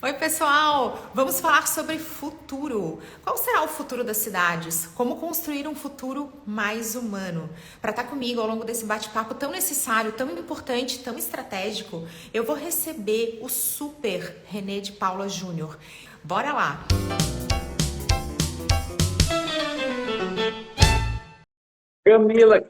Oi, pessoal! Vamos falar sobre futuro. Qual será o futuro das cidades? Como construir um futuro mais humano? Para estar comigo ao longo desse bate-papo tão necessário, tão importante, tão estratégico, eu vou receber o super René de Paula Júnior. Bora lá! Camila,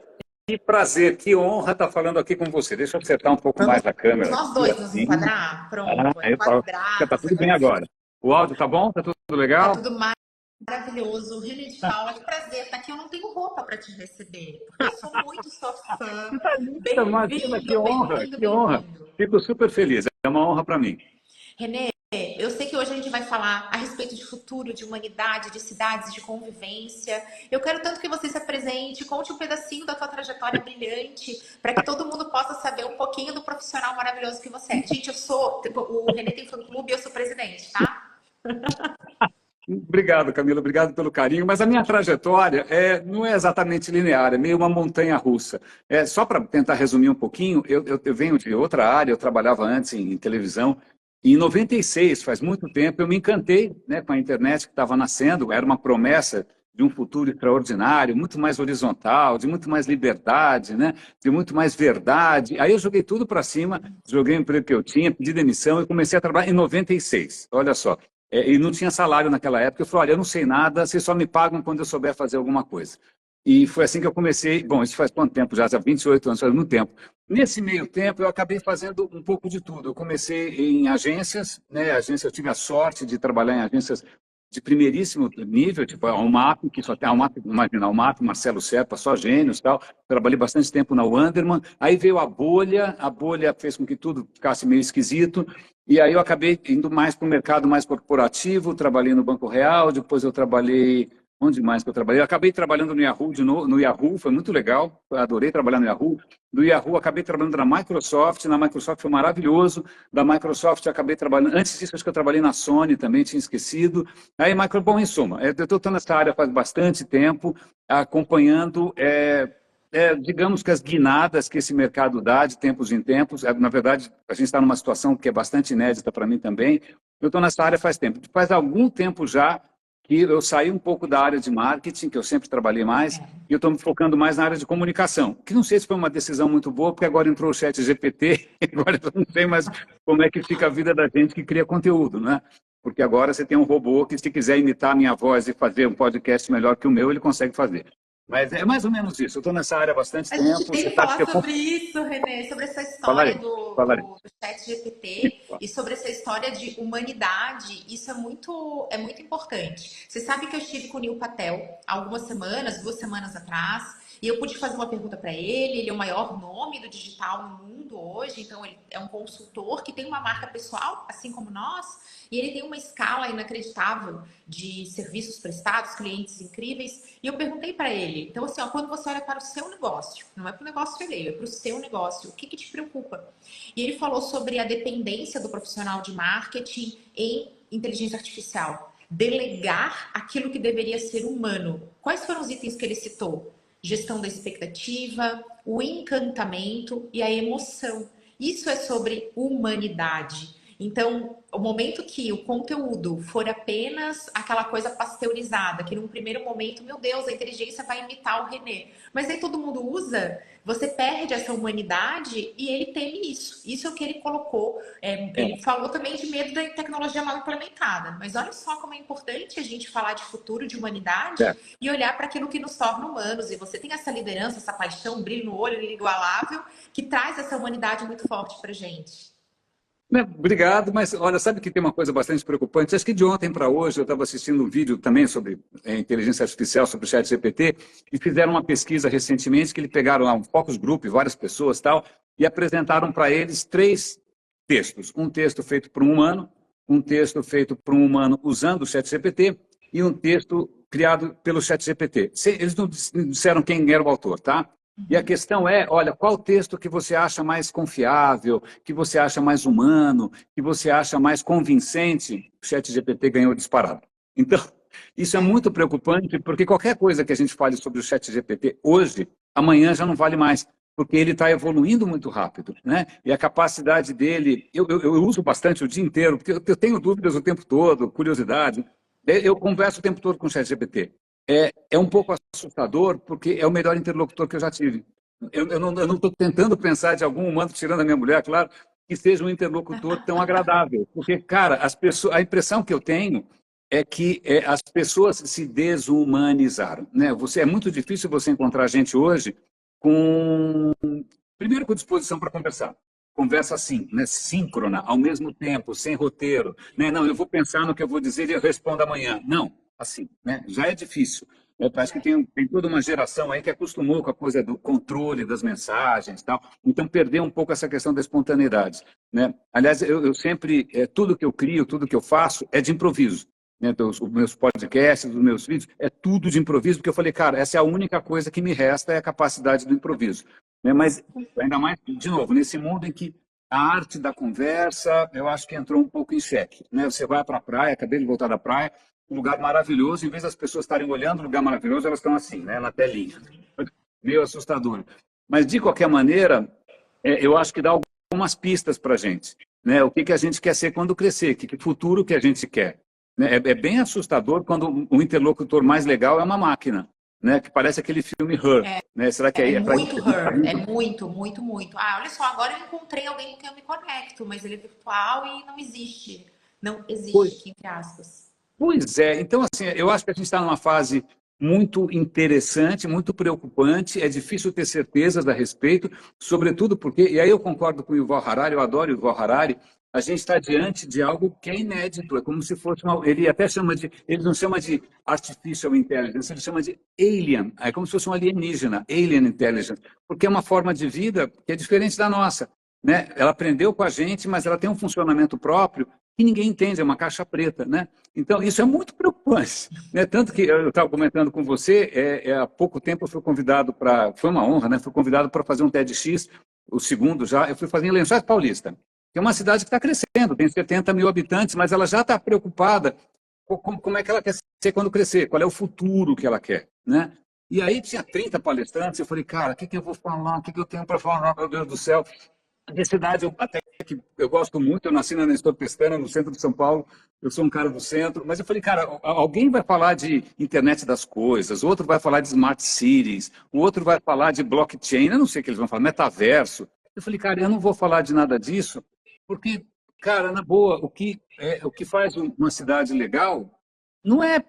que prazer, que honra estar falando aqui com você. Deixa eu acertar um pouco Vamos mais a câmera nós aqui, dois nos assim. enquadrar? Pronto, Eu falo, tá enquadrados. tudo bem Agora agora. O áudio tá bom? Tá tudo tá legal? tudo maravilhoso. René de Paula, que prazer estar aqui. Eu não tenho roupa para te receber, porque eu sou muito sua fã. Você tá linda, imagina, que Bem-vindo, honra, bem-vindo, que honra. bem-vindo. Fico super feliz, é uma honra para mim. Renê, eu sei que hoje a gente vai falar a respeito de futuro, de humanidade, de cidades, de convivência. Eu quero tanto que você se apresente, conte um pedacinho da tua trajetória brilhante, para que todo mundo possa saber um pouquinho do profissional maravilhoso que você é. Gente, o Renê tem fã-clube e eu sou presidente, tá? Obrigado, Camila, obrigado pelo carinho, mas a minha trajetória não é exatamente linear, é meio uma montanha-russa. Só para tentar resumir um pouquinho, eu venho de outra área, eu trabalhava antes em televisão, e em 96, faz muito tempo, eu me encantei, né, com a internet que estava nascendo, era uma promessa de um futuro extraordinário, muito mais horizontal, de muito mais liberdade, né, de muito mais verdade. Aí eu joguei tudo para cima, joguei o emprego que eu tinha, pedi demissão e comecei a trabalhar em 96. Olha só. E não tinha salário naquela época. Eu falei, olha, eu não sei nada, vocês só me pagam quando eu souber fazer alguma coisa. E foi assim que eu comecei. Bom, isso faz quanto tempo já? Já 28 anos, faz muito tempo. Nesse meio tempo, eu acabei fazendo um pouco de tudo. Eu comecei em agências, né? Eu tive a sorte de trabalhar em agências de primeiríssimo nível, tipo a UMAP, que só tem a UMAP, imagina, a UMAP, Marcelo Serpa, só gênios e tal. Trabalhei bastante tempo na Wanderman. Aí veio a bolha fez com que tudo ficasse meio esquisito. E aí eu acabei indo mais para o mercado mais corporativo, trabalhei no Banco Real, depois eu trabalhei... Onde mais que eu trabalhei? Eu acabei trabalhando no Yahoo de novo, no Yahoo, foi muito legal, eu adorei trabalhar no Yahoo. Do Yahoo acabei trabalhando na Microsoft foi maravilhoso. Da Microsoft acabei trabalhando, antes disso acho que eu trabalhei na Sony também, tinha esquecido. Bom, em suma, eu estou nessa área faz bastante tempo, acompanhando digamos que as guinadas que esse mercado dá de tempos em tempos. Na verdade, a gente está numa situação que é bastante inédita para mim também. Eu estou nessa área faz tempo. Faz algum tempo já que eu saí um pouco da área de marketing, que eu sempre trabalhei mais, e eu estou me focando mais na área de comunicação, que não sei se foi uma decisão muito boa, porque agora entrou o chat GPT, agora eu não sei mais como é que fica a vida da gente que cria conteúdo, né? Porque agora você tem um robô que, se quiser imitar a minha voz e fazer um podcast melhor que o meu, ele consegue fazer. Mas é mais ou menos isso. Eu estou nessa área há bastante A gente tempo. tem Você que sabe que falar eu... sobre isso, Renê, sobre essa história Falarei, falarei. do chat GPT e sobre essa história de humanidade. Isso é muito importante. Você sabe que eu estive com o Neil Patel há algumas semanas, 2 semanas atrás, e eu pude fazer uma pergunta para ele. Ele é o maior nome do digital no mundo hoje, então ele é um consultor que tem uma marca pessoal, assim como nós, e ele tem uma escala inacreditável de serviços prestados, clientes incríveis. E eu perguntei para ele, então assim, ó, quando você olha para o seu negócio, não é para o negócio alheio, é para o seu negócio, o que que te preocupa? E ele falou sobre a dependência do profissional de marketing em inteligência artificial. Delegar aquilo que deveria ser humano. Quais foram os itens que ele citou? Gestão da expectativa, o encantamento e a emoção. Isso é sobre humanidade. Então, o momento que o conteúdo for apenas aquela coisa pasteurizada, que num primeiro momento, meu Deus, a inteligência vai imitar o René. Mas aí todo mundo usa, você perde essa humanidade e ele teme isso. Isso é o que ele colocou. Ele falou também de medo da tecnologia mal implementada. Mas olha só como é importante a gente falar de futuro, de humanidade É. e olhar para aquilo que nos torna humanos. E você tem essa liderança, essa paixão, um brilho no olho inigualável, que traz essa humanidade muito forte para gente. Né, obrigado, mas olha, sabe que tem uma coisa bastante preocupante? Acho que de ontem para hoje eu estava assistindo um vídeo também sobre inteligência artificial, sobre o chat GPT, e fizeram uma pesquisa recentemente que eles pegaram lá um focus group, várias pessoas tal, e apresentaram para eles 3 textos. Um texto feito por um humano, um texto feito por um humano usando o chat GPT e um texto criado pelo chat GPT. Eles não disseram quem era o autor, tá? E a questão é, olha, qual texto que você acha mais confiável, que você acha mais humano, que você acha mais convincente? O ChatGPT ganhou disparado. Então, isso é muito preocupante, porque qualquer coisa que a gente fale sobre o ChatGPT hoje, amanhã já não vale mais. porque ele está evoluindo muito rápido, né? E a capacidade dele, eu uso bastante o dia inteiro, porque eu tenho dúvidas o tempo todo, curiosidade. Eu converso o tempo todo com o ChatGPT. É um pouco assustador, porque é o melhor interlocutor que eu já tive. Eu não estou tentando pensar de algum humano, tirando a minha mulher, claro, que seja um interlocutor tão agradável. Porque, cara, a impressão que eu tenho é que as pessoas se desumanizaram, né? É muito difícil você encontrar gente hoje com, primeiro, com disposição para conversar. Conversa assim, né? Síncrona, ao mesmo tempo, sem roteiro. Né? Não, eu vou pensar no que eu vou dizer e eu respondo amanhã. Não, assim, né? Já é difícil. Parece que tem toda uma geração aí que acostumou com a coisa do controle das mensagens e tal. Então, perdeu um pouco essa questão da espontaneidade, né? Aliás, eu sempre, tudo que eu crio, tudo que eu faço é de improviso, né? Os meus podcasts, os meus vídeos, é tudo de improviso, porque eu falei, cara, essa é a única coisa que me resta, é a capacidade do improviso, né? Mas, ainda mais, de novo, nesse mundo em que a arte da conversa, eu acho que entrou um pouco em xeque, né? Você vai para a praia, acabei de voltar da praia, um lugar maravilhoso, em vez das pessoas estarem olhando o lugar maravilhoso, elas estão assim, né, na telinha. Meio assustador. Mas, de qualquer maneira, eu acho que dá algumas pistas para a gente, né? O que a gente quer ser quando crescer, que futuro que a gente quer, né? É bem assustador quando o interlocutor mais legal é uma máquina, né? Que parece aquele filme Her, né? Será que É é para isso muito que a gente está her, é indo? muito, muito, muito. Ah, olha só, agora eu encontrei alguém com quem eu me conecto, mas ele é virtual e não existe. Não existe, entre aspas. Pois é, então assim, eu acho que a gente está numa fase muito interessante, muito preocupante, é difícil ter certezas a respeito, sobretudo porque, e aí eu concordo com o Yuval Harari, eu adoro o Yuval Harari, a gente está diante de algo que é inédito, é como se fosse ele até chama de, ele não chama de artificial intelligence, ele chama de alien, é como se fosse um alienígena, alien intelligence, porque é uma forma de vida que é diferente da nossa, né? Ela aprendeu com a gente, mas ela tem um funcionamento próprio que ninguém entende, é uma caixa preta, né? Então, isso é muito preocupante, né? Tanto que eu estava comentando com você, há pouco tempo eu fui convidado para, foi uma honra, né? Fui convidado para fazer um TEDx, o segundo já, eu fui fazer em Lençóis Paulista, que é uma cidade que está crescendo, tem 70 mil habitantes, mas ela já está preocupada com como é que ela quer ser quando crescer, qual é o futuro que ela quer, né? E aí tinha 30 palestrantes, eu falei, cara, o que eu vou falar, o que eu tenho para falar, meu Deus do céu. A cidade, até que eu gosto muito, eu nasci na Nestor Pestana, no centro de São Paulo, eu sou um cara do centro, mas eu falei, cara, alguém vai falar de internet das coisas, outro vai falar de smart cities, o outro vai falar de blockchain, eu não sei o que eles vão falar, metaverso. Eu falei, cara, eu não vou falar de nada disso, porque, cara, na boa, o que faz uma cidade legal não é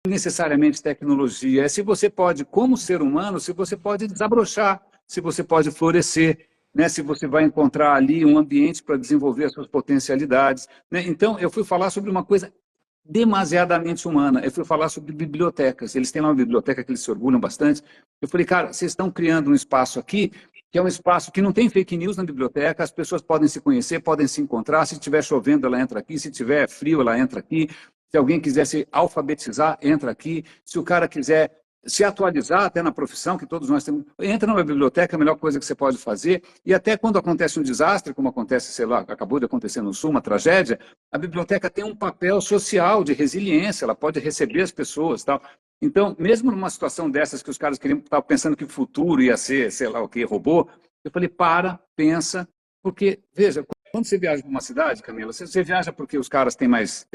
necessariamente tecnologia, é se você pode, como ser humano, se você pode desabrochar, se você pode florescer, né? Se você vai encontrar ali um ambiente para desenvolver as suas potencialidades, né? Então, eu fui falar sobre uma coisa demasiadamente humana. Eu fui falar sobre bibliotecas. Eles têm lá uma biblioteca que eles se orgulham bastante. Eu falei, cara, vocês estão criando um espaço aqui que é um espaço que não tem fake news na biblioteca, as pessoas podem se conhecer, podem se encontrar, se estiver chovendo, ela entra aqui, se tiver frio, ela entra aqui, se alguém quiser se alfabetizar, entra aqui, se o cara quiser se atualizar até na profissão, que todos nós temos, entra numa biblioteca, é a melhor coisa que você pode fazer, e até quando acontece um desastre, como acontece, sei lá, acabou de acontecer no Sul, uma tragédia, a biblioteca tem um papel social de resiliência, ela pode receber as pessoas, tal. Então, mesmo numa situação dessas que os caras estavam pensando que o futuro ia ser, sei lá o que, robô, eu falei, pensa, porque, veja, quando você viaja para uma cidade, Camila, você viaja porque os caras têm mais,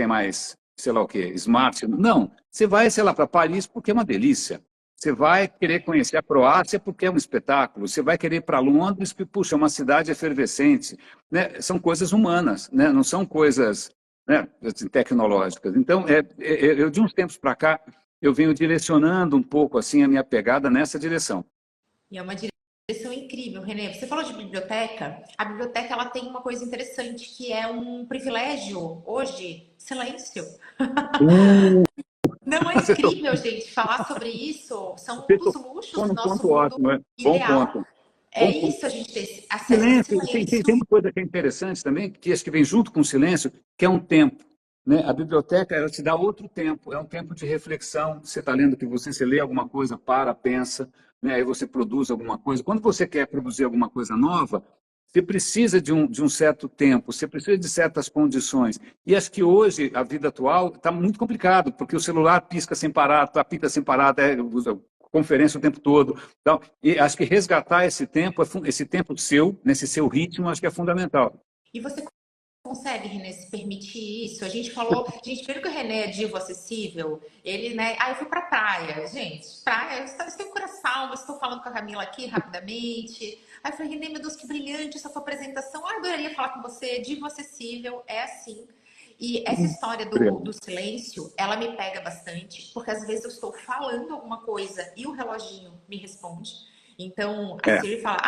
sei lá o que, smart. Não, você vai, sei lá, para Paris porque é uma delícia. Você vai querer conhecer a Croácia porque é um espetáculo. Você vai querer ir para Londres porque, puxa, é uma cidade efervescente. Né? São coisas humanas, né? Não são coisas, né, assim, tecnológicas. Então, eu de uns tempos para cá, eu venho direcionando um pouco assim a minha pegada nessa direção. E é uma direção incrível, Renê. Você falou de biblioteca. A biblioteca ela tem uma coisa interessante que é um privilégio hoje, silêncio. Uh, Não é Você incrível, gente, falar sobre isso? São um dos luxos tocou do num nosso ponto mundo ótimo, né? Bom ideal. ponto. É Bom ponto. isso, a gente ter acesso a Silêncio, tem silêncio. uma coisa que é interessante também, que acho que vem junto com o silêncio, que é um tempo. Né? A biblioteca, ela te dá outro tempo, é um tempo de reflexão. Você está lendo que você lê alguma coisa, pensa, né? Aí você produz alguma coisa. Quando você quer produzir alguma coisa nova, você precisa de um certo tempo, você precisa de certas condições. E acho que hoje, a vida atual, está muito complicado, porque o celular pisca sem parar, apita sem parar, conferência o tempo todo. Então, e acho que resgatar esse tempo seu, nesse seu ritmo, acho que é fundamental. E você consegue, Renê, se permitir isso? A gente falou, gente, primeiro que o Renê é divo acessível, ele, né? Ah, eu fui pra praia, gente. Praia, eu estou em Curaçao, mas estou falando com a Camila aqui rapidamente. Aí eu falei, Renê, meu Deus, que brilhante essa sua apresentação. Ah, eu adoraria falar com você, divo acessível, é assim. E essa história do silêncio, ela me pega bastante, porque às vezes eu estou falando alguma coisa e o reloginho me responde. Então, a É, Siri fala,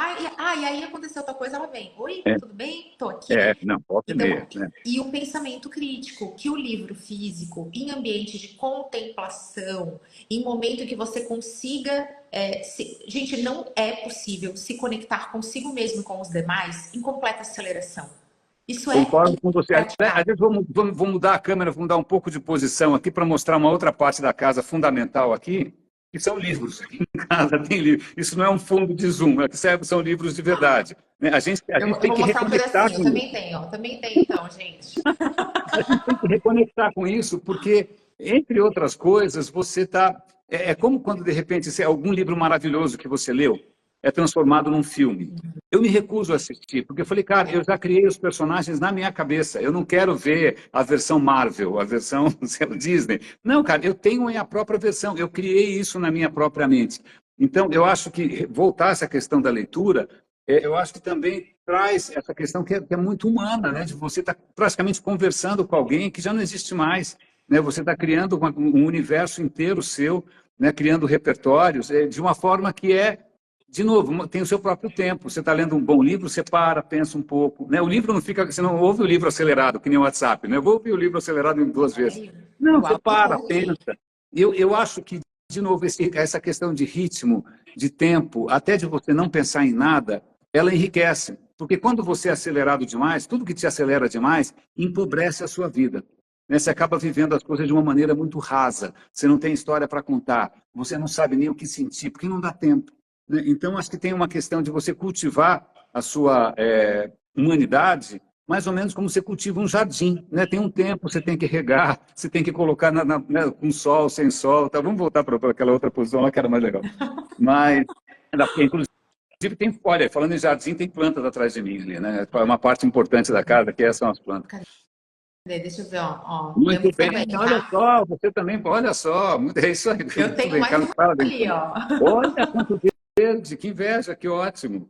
e aí aconteceu outra coisa, ela vem. Oi, é, tudo bem? Tô aqui. não, volta e Então, meia, né? e o pensamento crítico, que o livro físico, em ambiente de contemplação, em momento em que você consiga. Gente, não é possível se conectar consigo mesmo e com os demais em completa aceleração. Isso é Concordo com você. Às impraticável. vezes vamos mudar a câmera, vamos mudar um pouco de posição aqui para mostrar uma outra parte da casa fundamental aqui, que são livros. Aqui em casa tem livro. Isso não é um fundo de zoom, é que são livros de verdade. Né? A Eu, gente eu tem vou que mostrar um reconectar pedacinho, eu com isso. também tenho, ó. Também tenho, então, gente. A gente tem que reconectar com isso, porque, entre outras coisas, você está. É como quando, de repente, algum livro maravilhoso que você leu é transformado num filme. Eu me recuso a assistir, porque eu falei, cara, eu já criei os personagens na minha cabeça. Eu não quero ver a versão Marvel, a versão sei lá, Disney. Não, cara, eu tenho a minha própria versão. Eu criei isso na minha própria mente. Então, eu acho que voltar a essa questão da leitura eu acho que também traz essa questão que é muito humana, né? De você estar praticamente conversando com alguém que já não existe mais, né? Você está criando um universo inteiro seu, né? Criando repertórios de uma forma que de novo, tem o seu próprio tempo. Você está lendo um bom livro, você para, pensa um pouco, né? O livro não fica, você não ouve o livro acelerado, que nem o WhatsApp, né? Eu vou ouvir o livro acelerado em 2 vezes. Sério? Não, O você para, audiobook? pensa. Eu acho que, de novo, essa questão de ritmo, de tempo, até de você não pensar em nada, ela enriquece. Porque quando você é acelerado demais, tudo que te acelera demais empobrece a sua vida. Né? Você acaba vivendo as coisas de uma maneira muito rasa. Você não tem história para contar. Você não sabe nem o que sentir, porque não dá tempo. Né? Então, acho que tem uma questão de você cultivar a sua humanidade mais ou menos como você cultiva um jardim, né? Tem um tempo, você tem que regar, você tem que colocar né, com sol, sem sol, tá? Vamos voltar para aquela outra posição lá que era mais legal. Mas, inclusive, olha, falando em jardim, tem plantas atrás de mim ali, né? É uma parte importante da casa, que são as plantas. Cadê? Deixa eu ver, ó. Muito Temos bem, também, olha tá? só, você também, olha só, é isso aí, Eu muito tenho bem, mais Carlos, uma parabéns. ali, ó. Olha quanto verde, que inveja, que ótimo.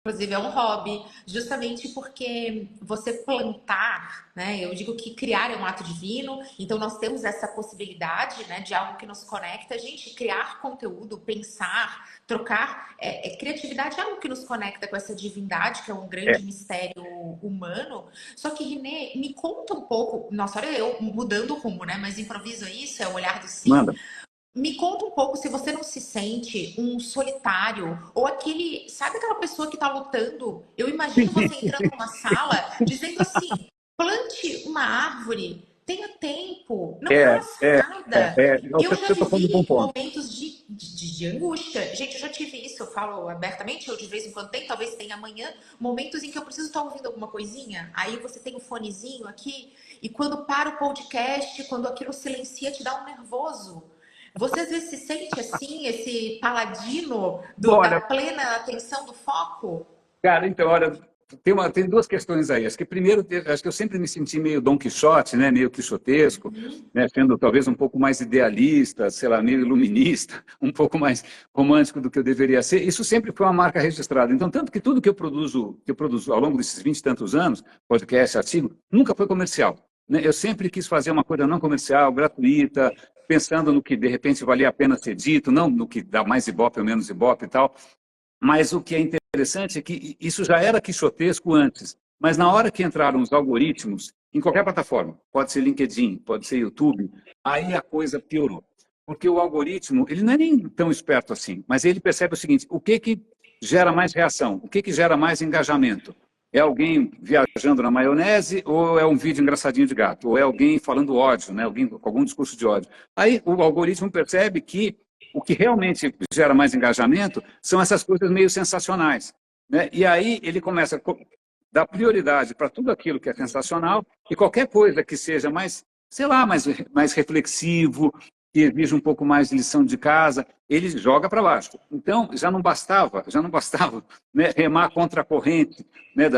Inclusive é um hobby, justamente porque você plantar, né? Eu digo que criar é um ato divino, então nós temos essa possibilidade, né, de algo que nos conecta. A gente criar conteúdo, pensar, trocar, criatividade é algo que nos conecta com essa divindade, que é um É, grande mistério humano. Só que, Renê, me conta um pouco, nossa, olha eu mudando o rumo, né? Mas improviso isso, é o olhar do sim. manda. Me conta um pouco se você não se sente um solitário ou aquele, sabe aquela pessoa que tá lutando? Eu imagino você entrando numa sala dizendo assim: plante uma árvore, tenha tempo, não É, faça é, nada. Eu já você tocou no bom vivi ponto. momentos de angústia. Gente, eu já tive isso, eu falo abertamente, eu de vez em quando tenho, talvez tenha amanhã, momentos em que eu preciso estar ouvindo alguma coisinha. Aí você tem um fonezinho aqui, e quando para o podcast, quando aquilo silencia, te dá um nervoso. Você às vezes se sente assim, esse paladino da Olha, plena atenção do foco? cara, então, olha, tem duas questões aí. Acho que primeiro, acho que eu sempre me senti meio Dom Quixote, né, meio quixotesco, né, sendo talvez um pouco mais idealista, sei lá, meio iluminista, um pouco mais romântico do que eu deveria ser. Isso sempre foi uma marca registrada. Então, tanto que tudo que eu produzo ao longo desses 20 e tantos anos, podcast, artigo, nunca foi comercial. Né? Eu sempre quis fazer uma coisa não comercial, gratuita, pensando no que de repente valia a pena ser dito, não no que dá mais ibope ou menos ibope e tal. Mas o que é interessante é que isso já era quixotesco antes, mas na hora que entraram os algoritmos, em qualquer plataforma, pode ser LinkedIn, pode ser YouTube, aí a coisa piorou. Porque o algoritmo, ele não é nem tão esperto assim, mas ele percebe o seguinte, o que gera mais reação? O que gera mais engajamento? É alguém viajando na maionese ou é um vídeo engraçadinho de gato? Ou é alguém falando ódio, né? Alguém com algum discurso de ódio? Aí o algoritmo percebe que o que realmente gera mais engajamento são essas coisas meio sensacionais. Né? E aí ele começa a dar prioridade para tudo aquilo que é sensacional e qualquer coisa que seja mais, sei lá, mais reflexivo, que exige um pouco mais de lição de casa, ele joga para baixo. Então, já não bastava, né, remar contra a corrente, né,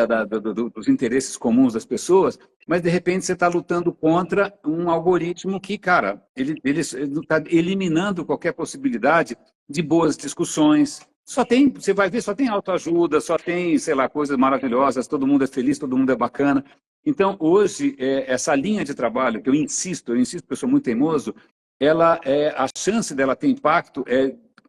dos interesses comuns das pessoas, mas de repente você está lutando contra um algoritmo que, cara, ele está eliminando qualquer possibilidade de boas discussões. Você vai ver, só tem autoajuda, só tem, sei lá, coisas maravilhosas, todo mundo é feliz, todo mundo é bacana. Então, hoje, essa linha de trabalho, que eu insisto, porque eu sou muito teimoso, a chance dela ter impacto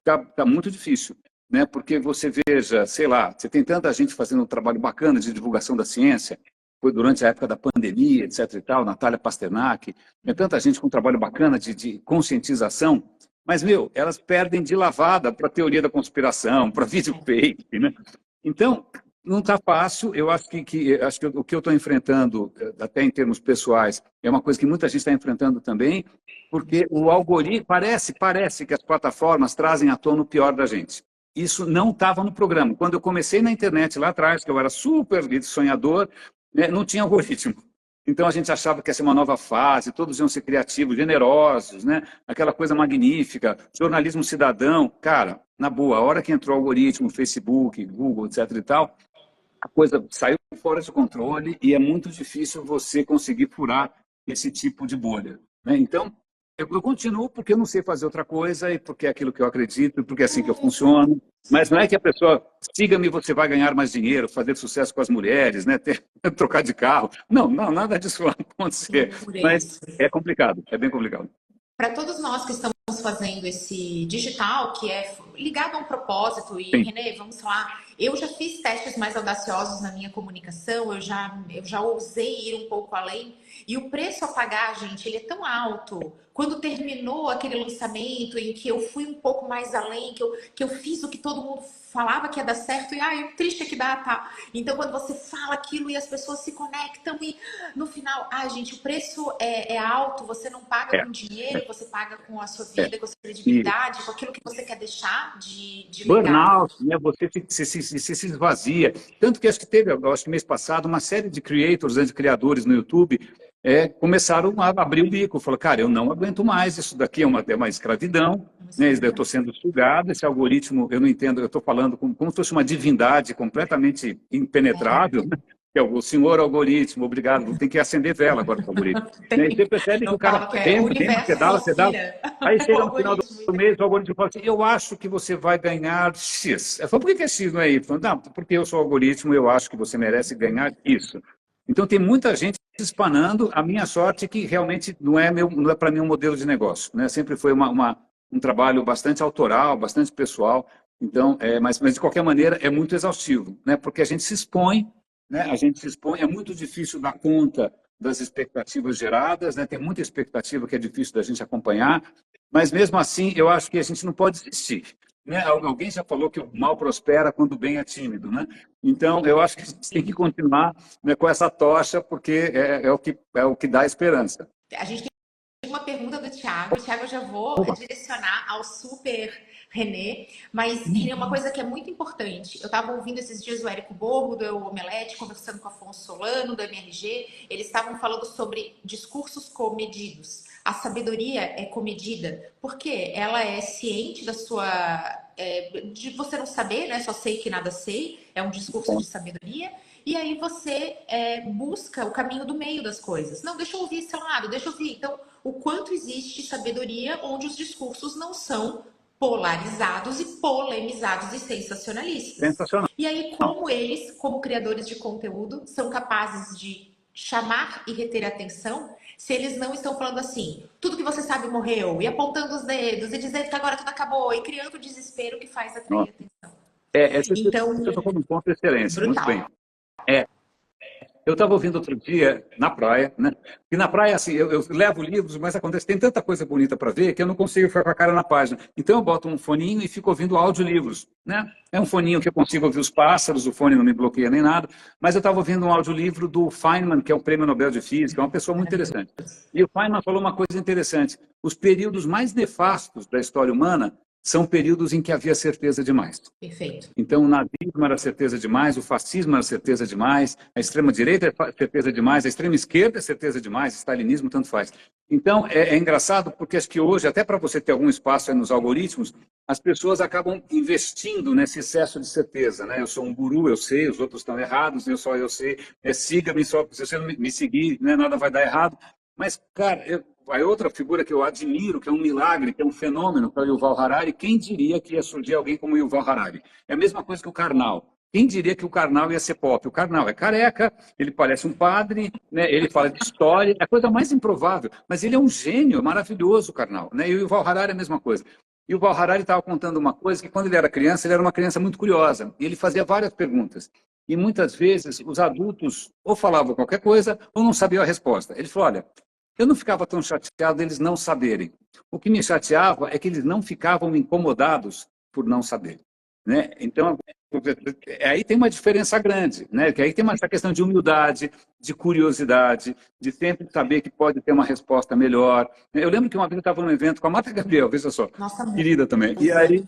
tá muito difícil, né? Porque você veja, sei lá, você tem tanta gente fazendo um trabalho bacana de divulgação da ciência, foi durante a época da pandemia, etc e tal, Natália Pasternak, tem tanta gente com um trabalho bacana de conscientização, mas, meu, elas perdem de lavada para a teoria da conspiração, para vídeo fake, né? Então, não está fácil. Eu acho acho que o que eu estou enfrentando, até em termos pessoais, é uma coisa que muita gente está enfrentando também, porque o algoritmo, parece que as plataformas trazem à tona o pior da gente. Isso não estava no programa. Quando eu comecei na internet lá atrás, que eu era super sonhador, né, não tinha algoritmo. Então a gente achava que ia ser uma nova fase, todos iam ser criativos, generosos, né? Aquela coisa magnífica, jornalismo cidadão. Cara, na boa, a hora que entrou o algoritmo, Facebook, Google, etc e tal, a coisa saiu fora de controle e é muito difícil você conseguir furar esse tipo de bolha, né? Então, eu continuo porque eu não sei fazer outra coisa e porque é aquilo que eu acredito, e porque é assim que eu funciono. Mas não é que a pessoa, siga-me, você vai ganhar mais dinheiro, fazer sucesso com as mulheres, né? Trocar de carro. Não, nada disso vai acontecer. Mas é complicado, é bem complicado. Para todos nós que estamos fazendo esse digital, que é ligado a um propósito, e Sim. Renê, vamos lá, eu já fiz testes mais audaciosos na minha comunicação, eu já ousei ir um pouco além, e o preço a pagar, gente, ele é tão alto. Quando terminou aquele lançamento em que eu fui um pouco mais além, que eu fiz o que todo mundo falava que ia dar certo, e o triste é que dá, tá? Então, quando você fala aquilo e as pessoas se conectam, e no final, gente, o preço é alto, você não paga com dinheiro, você paga com a sua vida, com a sua credibilidade, com aquilo que você quer deixar de legado. Burnout, né? Você se esvazia. Tanto que acho que teve, acho que mês passado, uma série de creators, né, de criadores no YouTube, começaram a abrir o bico. Falaram, cara, eu não aguento mais, isso daqui é uma escravidão, né? Eu estou sendo sugado, esse algoritmo, eu não entendo, eu estou falando como se fosse uma divindade completamente impenetrável, né? Que é o senhor algoritmo, obrigado, tem que acender vela agora para o algoritmo. Né? E você percebe que o cara rema, pedala, aí chega no final do mês, o algoritmo fala assim, eu acho que você vai ganhar X. Eu falo, por que é X, não é Y? Não, porque eu sou algoritmo, eu acho que você merece ganhar isso. Então, tem muita gente espanando. A minha sorte é que realmente não é para mim um modelo de negócio, né? Sempre foi um trabalho bastante autoral, bastante pessoal. Então, mas de qualquer maneira é muito exaustivo, né? Porque a gente se expõe, né? A gente se expõe, é muito difícil dar conta das expectativas geradas, né? Tem muita expectativa que é difícil da gente acompanhar, mas mesmo assim eu acho que a gente não pode desistir. Né? Alguém já falou que o mal prospera quando o bem é tímido, né? Então, eu acho que a gente tem que continuar, né, com essa tocha, porque é o que dá esperança. A gente tem uma pergunta do Thiago. Thiago, eu já vou direcionar ao super Renê. Mas, Renê, uma coisa que é muito importante. Eu estava ouvindo esses dias o Érico Borgo, do Eu Omelete, conversando com o Afonso Solano, do MRG. Eles estavam falando sobre discursos comedidos. A sabedoria é comedida, porque ela é ciente da sua... de você não saber, né? Só sei que nada sei. É um discurso de sabedoria. E aí você busca o caminho do meio das coisas. Não, deixa eu ouvir esse lado, deixa eu ouvir. Então, o quanto existe sabedoria onde os discursos não são polarizados e polemizados e sensacionalistas. Sensacional. E aí, como eles, como criadores de conteúdo, são capazes de chamar e reter a atenção se eles não estão falando assim, tudo que você sabe morreu, e apontando os dedos, e dizendo que agora tudo acabou, e criando o desespero que faz atrair atenção. Então, você tocou num ponto de excelência, brutal. muito bem. Eu estava ouvindo outro dia na praia, né? E na praia, assim, eu levo livros, mas acontece, tem tanta coisa bonita para ver que eu não consigo ficar com a cara na página. Então eu boto um foninho e fico ouvindo audiolivros, né? É um foninho que eu consigo ouvir os pássaros, o fone não me bloqueia nem nada, mas eu estava ouvindo um audiolivro do Feynman, que é o Prêmio Nobel de Física, é uma pessoa muito interessante. E o Feynman falou uma coisa interessante: os períodos mais nefastos da história humana são períodos em que havia certeza demais. Perfeito. Então, o nazismo era certeza demais, o fascismo era certeza demais, a extrema-direita é certeza demais, a extrema-esquerda é certeza demais, o stalinismo tanto faz. Então, é engraçado porque acho que hoje, até para você ter algum espaço aí nos algoritmos, as pessoas acabam investindo nesse excesso de certeza, né? Eu sou um guru, eu sei, os outros estão errados, eu sei, siga-me, só, se você não me seguir, né, nada vai dar errado. Mas, cara, a outra figura que eu admiro, que é um milagre, que é um fenômeno, que é o Yuval Harari, quem diria que ia surgir alguém como o Yuval Harari? É a mesma coisa que o Karnal. Quem diria que o Karnal ia ser pop? O Karnal é careca, ele parece um padre, né? Ele fala de história, é a coisa mais improvável. Mas ele é um gênio, maravilhoso, o Karnal. Né? E o Yuval Harari é a mesma coisa. E o Yuval Harari estava contando uma coisa, que quando ele era criança, ele era uma criança muito curiosa. E ele fazia várias perguntas. E muitas vezes os adultos ou falavam qualquer coisa ou não sabiam a resposta. Ele falou, olha, eu não ficava tão chateado deles não saberem. O que me chateava é que eles não ficavam incomodados por não saber. Né? Então, aí tem uma diferença grande, né? Que aí tem essa questão de humildade, de curiosidade, de sempre saber que pode ter uma resposta melhor. Eu lembro que uma vez eu estava num evento com a Marta Gabriel, veja só, Nossa, querida também. E aí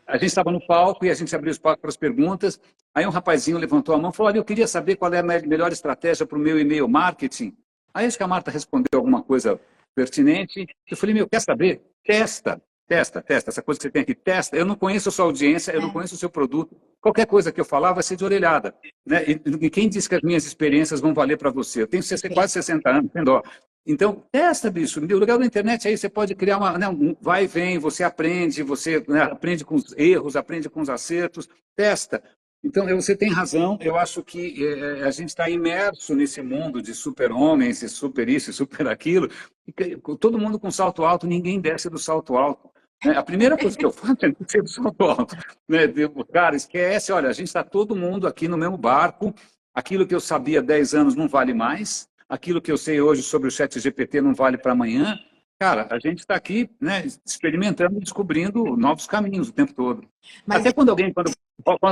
a gente estava no palco e a gente abriu espaço para as perguntas. Aí um rapazinho levantou a mão e falou: olha, eu queria saber qual é a melhor estratégia para o meu e-mail marketing. Aí acho que a Marta respondeu alguma coisa pertinente. Eu falei, meu, quer saber? Testa. Testa, testa, essa coisa que você tem aqui, testa. Eu não conheço a sua audiência, eu não conheço o seu produto. Qualquer coisa que eu falar vai ser de orelhada. Né? E quem disse que as minhas experiências vão valer para você? Eu tenho quase 60 anos, tem dó. Então, testa, bicho. O legal da internet aí você pode criar um vai e vem, você aprende, você, né, aprende com os erros, aprende com os acertos, testa. Então, você tem razão. Eu acho que a gente está imerso nesse mundo de super-homens, e super isso, e super aquilo. E todo mundo com salto alto, ninguém desce do salto alto. Né? A primeira coisa que eu faço é descer do salto alto. Né? Cara, esquece, olha, a gente está todo mundo aqui no mesmo barco. Aquilo que eu sabia há 10 anos não vale mais. Aquilo que eu sei hoje sobre o chat GPT não vale para amanhã. Cara, a gente está aqui, né, experimentando, descobrindo novos caminhos o tempo todo. Mas Até quando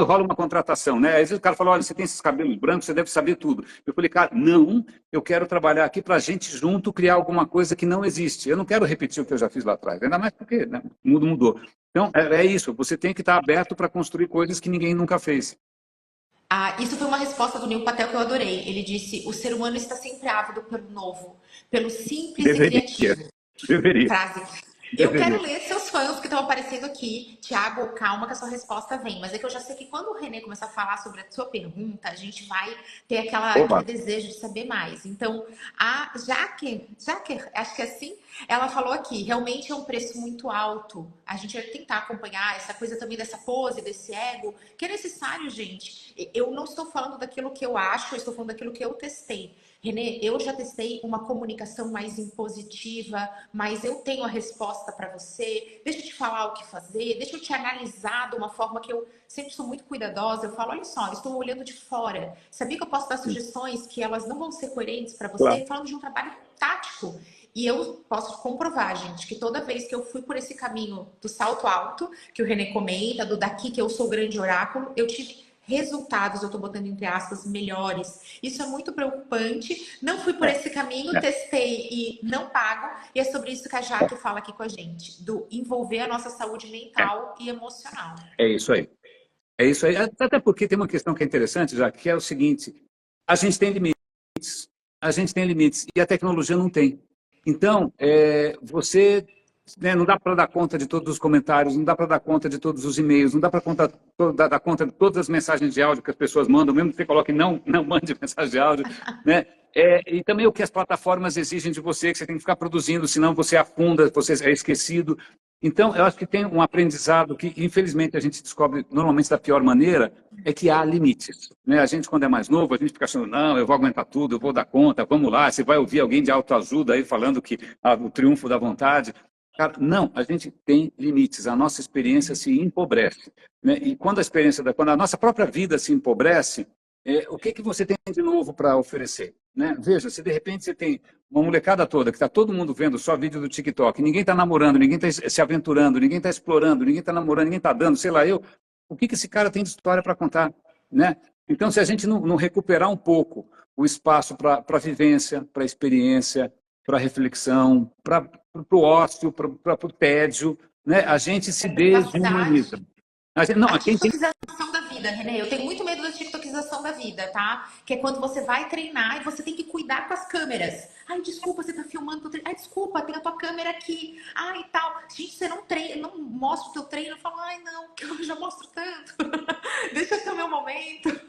rola uma contratação, né? Às vezes o cara fala, olha, você tem esses cabelos brancos, você deve saber tudo. Eu falei, cara, não, eu quero trabalhar aqui para a gente junto criar alguma coisa que não existe. Eu não quero repetir o que eu já fiz lá atrás, ainda mais porque, né, o mundo mudou. Então, é isso, você tem que estar aberto para construir coisas que ninguém nunca fez. isso foi uma resposta do Neil Patel que eu adorei. Ele disse: o ser humano está sempre ávido pelo novo, pelo simples e Deveria, criativo. deveria, Frase. Eu quero deveria. ler seus fãs que estão aparecendo aqui. Tiago, calma que a sua resposta vem. Mas é que eu já sei que quando o Renê começar a falar sobre a sua pergunta, a gente vai ter aquele Opa, desejo de saber mais. Então, a Jaque, acho que é assim, ela falou aqui, realmente é um preço muito alto. A gente vai tentar acompanhar essa coisa também dessa pose, desse ego, que é necessário, gente. Eu não estou falando daquilo que eu acho, eu estou falando daquilo que eu testei. Renê, eu já testei uma comunicação mais impositiva, mas eu tenho a resposta para você. Deixa eu te falar o que fazer, deixa eu te analisar de uma forma que eu sempre sou muito cuidadosa. Eu falo, olha só, eu estou olhando de fora. Sabia que eu posso dar sugestões que elas não vão ser coerentes para claro. você? Falando de um trabalho tático. E eu posso comprovar, gente, que toda vez que eu fui por esse caminho do salto alto, que o Renê comenta, do daqui que eu sou o grande oráculo, eu tive resultados, eu estou botando entre aspas, melhores. Isso é muito preocupante. Não fui por É, esse caminho, é, testei e não pago. E é sobre isso que a Jaque fala aqui com a gente, do envolver a nossa saúde é, mental e emocional. é isso aí. É isso aí. Até porque tem uma questão que é interessante, já que é o seguinte: a gente tem limites, a gente tem limites e a tecnologia não tem. Então, você, né, não dá para dar conta de todos os comentários, não dá para dar conta de todos os e-mails, não dá para dar conta de todas as mensagens de áudio que as pessoas mandam, mesmo que você coloque não mande mensagem de áudio, né? E também o que as plataformas exigem de você, que você tem que ficar produzindo, senão você afunda, você é esquecido. Então, eu acho que tem um aprendizado que, infelizmente, a gente descobre normalmente da pior maneira, é que há limites. Né? A gente, quando é mais novo, a gente fica achando, não, eu vou aguentar tudo, eu vou dar conta, vamos lá. Você vai ouvir alguém de autoajuda aí falando que o triunfo da vontade. Cara, não, a gente tem limites, a nossa experiência se empobrece. Né? E quando a nossa própria vida se empobrece, o que você tem de novo para oferecer? Né? Veja, se de repente você tem uma molecada toda, que está todo mundo vendo só vídeo do TikTok, ninguém está namorando, ninguém está se aventurando, ninguém está explorando, ninguém está namorando, ninguém está dando, sei lá eu, o que esse cara tem de história para contar? Né? Então, se a gente não recuperar um pouco o espaço para a vivência, para a experiência, para a reflexão, para o ócio, para o tédio, né? A gente se A privacidade. desumaniza. Não, A quem tem. TikTokização da vida, Renê. Eu tenho muito medo da TikTokização da vida, tá? Que é quando você vai treinar e você tem que cuidar com as câmeras. Ai, desculpa, você tá filmando. Ai, desculpa, desculpa, tem a tua câmera aqui. Ai, e tal. Gente, você não treina, não mostra o teu treino. Eu falo, ai, não, que eu já mostro tanto. Deixa eu ter o meu momento.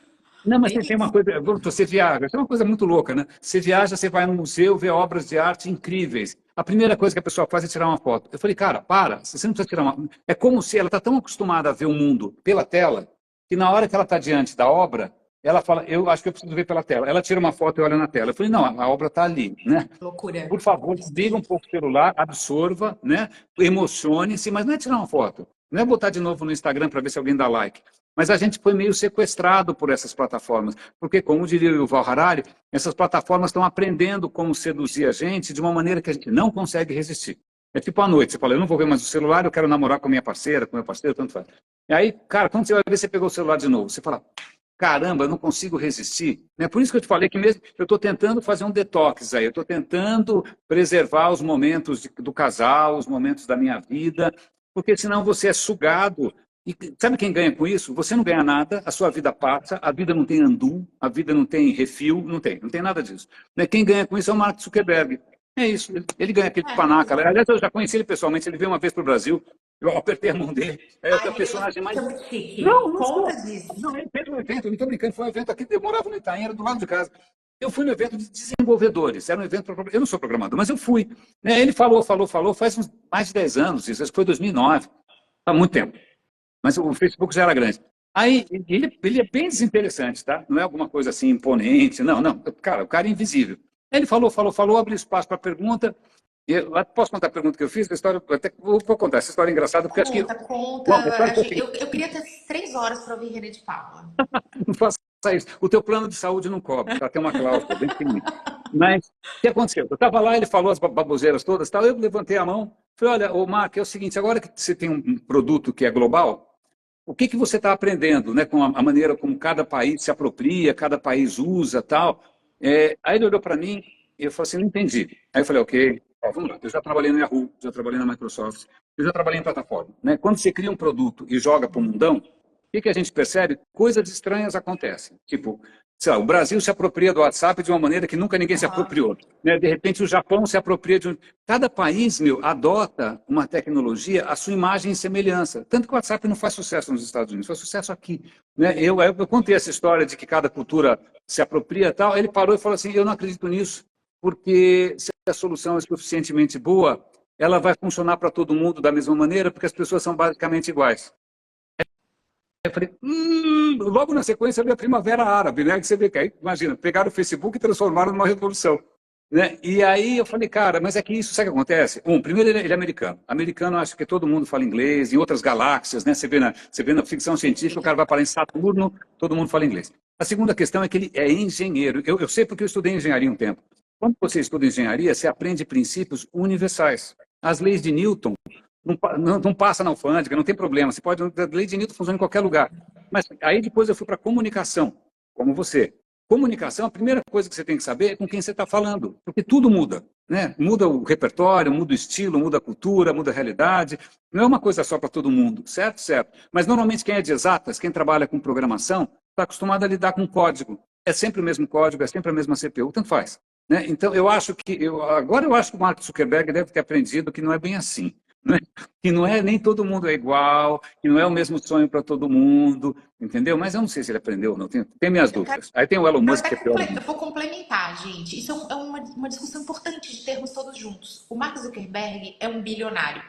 Não, mas É tem uma isso. coisa, você viaja, isso é uma coisa muito louca, né? Você viaja, você vai no museu, vê obras de arte incríveis. A primeira coisa que a pessoa faz é tirar uma foto. Eu falei, cara, para, você não precisa tirar uma. É como se ela está tão acostumada a ver o mundo pela tela, que na hora que ela está diante da obra, ela fala, eu acho que eu preciso ver pela tela. Ela tira uma foto e olha na tela. Eu falei, não, a obra está ali, né? Loucura. Por favor, desliga um pouco o celular, absorva, né? Emocione-se, mas não é tirar uma foto. Não é botar de novo no Instagram para ver se alguém dá like. Mas a gente foi meio sequestrado por essas plataformas. Porque, como diria o Yuval Harari, essas plataformas estão aprendendo como seduzir a gente de uma maneira que a gente não consegue resistir. É tipo à noite, você fala, eu não vou ver mais o celular, eu quero namorar com a minha parceira, com o meu parceiro, tanto faz. E aí, cara, quando você vai ver, você pegou o celular de novo. Você fala, caramba, eu não consigo resistir. Né? Por isso que eu te falei que mesmo eu estou tentando fazer um detox aí, eu estou tentando preservar os momentos do casal, os momentos da minha vida, porque senão você é sugado. E sabe quem ganha com isso? Você não ganha nada, a sua vida passa, a vida não tem andu, a vida não tem refil, não tem nada disso. Né? Quem ganha com isso é o Mark Zuckerberg. É isso, ele ganha aquele É, panaca. exato. Aliás, eu já conheci ele pessoalmente, ele veio uma vez para o Brasil, eu apertei a mão dele, é Ai, o Renê, personagem você mais. é muito Não, chique. não Conta sou. disso. Não, ele fez um evento, eu não estou brincando, foi um evento aqui, eu morava no Itaim, era do lado de casa. Eu fui no evento de desenvolvedores, era um evento para. Eu não sou programador, mas eu fui. Né? Ele falou, faz mais de 10 anos, isso acho que foi 2009, há muito tempo. Mas o Facebook já era grande. Aí, ele é bem desinteressante, tá? Não é alguma coisa assim imponente, não, não. Cara, o cara é invisível. Ele falou, abriu espaço para pergunta. Posso contar a pergunta que eu fiz? A história, até, vou contar essa história engraçada, porque acho que. Conta, conta. Bom, a história foi assim, Eu queria ter 3 horas para ouvir Renê de Paula. não faça isso. O teu plano de saúde não cobre, tá? Tem uma cláusula bem pequenininha. Mas o que aconteceu? Eu estava lá, ele falou as baboseiras todas, tal, eu levantei a mão, falei, olha, ô Mark, é o seguinte, agora que você tem um produto que é global, o que que você está aprendendo, né, com a maneira como cada país se apropria, cada país usa, tal? Aí ele olhou para mim e eu falei assim, não entendi. Aí eu falei, ok, ó, vamos lá. Eu já trabalhei no Yahoo, já trabalhei na Microsoft, eu já trabalhei em plataforma, né? Quando você cria um produto e joga para o mundão, o que que a gente percebe? Coisas estranhas acontecem. Tipo, sei lá, o Brasil se apropria do WhatsApp de uma maneira que nunca ninguém se Aham. apropriou. Né? De repente, o Japão se apropria de um. Cada país, meu, adota uma tecnologia, a sua imagem e semelhança. Tanto que o WhatsApp não faz sucesso nos Estados Unidos, faz sucesso aqui. Né? Eu contei essa história de que cada cultura se apropria e tal. Ele parou e falou assim: eu não acredito nisso, porque se a solução é suficientemente boa, ela vai funcionar para todo mundo da mesma maneira, porque as pessoas são basicamente iguais. Eu falei, logo na sequência veio a Primavera Árabe, né? Que você vê que aí, imagina, pegaram o Facebook e transformaram numa revolução. Né? E aí eu falei, cara, mas é que isso, sabe o que acontece? Primeiro ele é americano. Americano, acho que todo mundo fala inglês, em outras galáxias, né? Você vê na ficção científica, o cara vai parar em Saturno, todo mundo fala inglês. A segunda questão é que ele é engenheiro. Eu sei porque eu estudei engenharia um tempo. Quando você estuda engenharia, você aprende princípios universais. As leis de Newton não passa na alfândega, não tem problema. Você pode, a lei de Newton funciona em qualquer lugar. Mas aí depois eu fui para comunicação, como você. Comunicação, a primeira coisa que você tem que saber é com quem você está falando, porque tudo muda, né? Muda o repertório, muda o estilo, muda a cultura, muda a realidade. Não é uma coisa só para todo mundo, certo? Certo. Mas normalmente quem é de exatas, quem trabalha com programação, está acostumado a lidar com código. É sempre o mesmo código, é sempre a mesma CPU, tanto faz. Né? Então, agora eu acho que o Mark Zuckerberg deve ter aprendido que não é bem assim. Né? Que não é nem todo mundo é igual, que não é o mesmo sonho para todo mundo, entendeu? Mas eu não sei se ele aprendeu ou não, tem minhas Eu quero dúvidas. Aí tem o Elon Musk, até que é pior eu ainda. vou complementar, gente. Isso é uma discussão importante de termos todos juntos. O Mark Zuckerberg é um bilionário.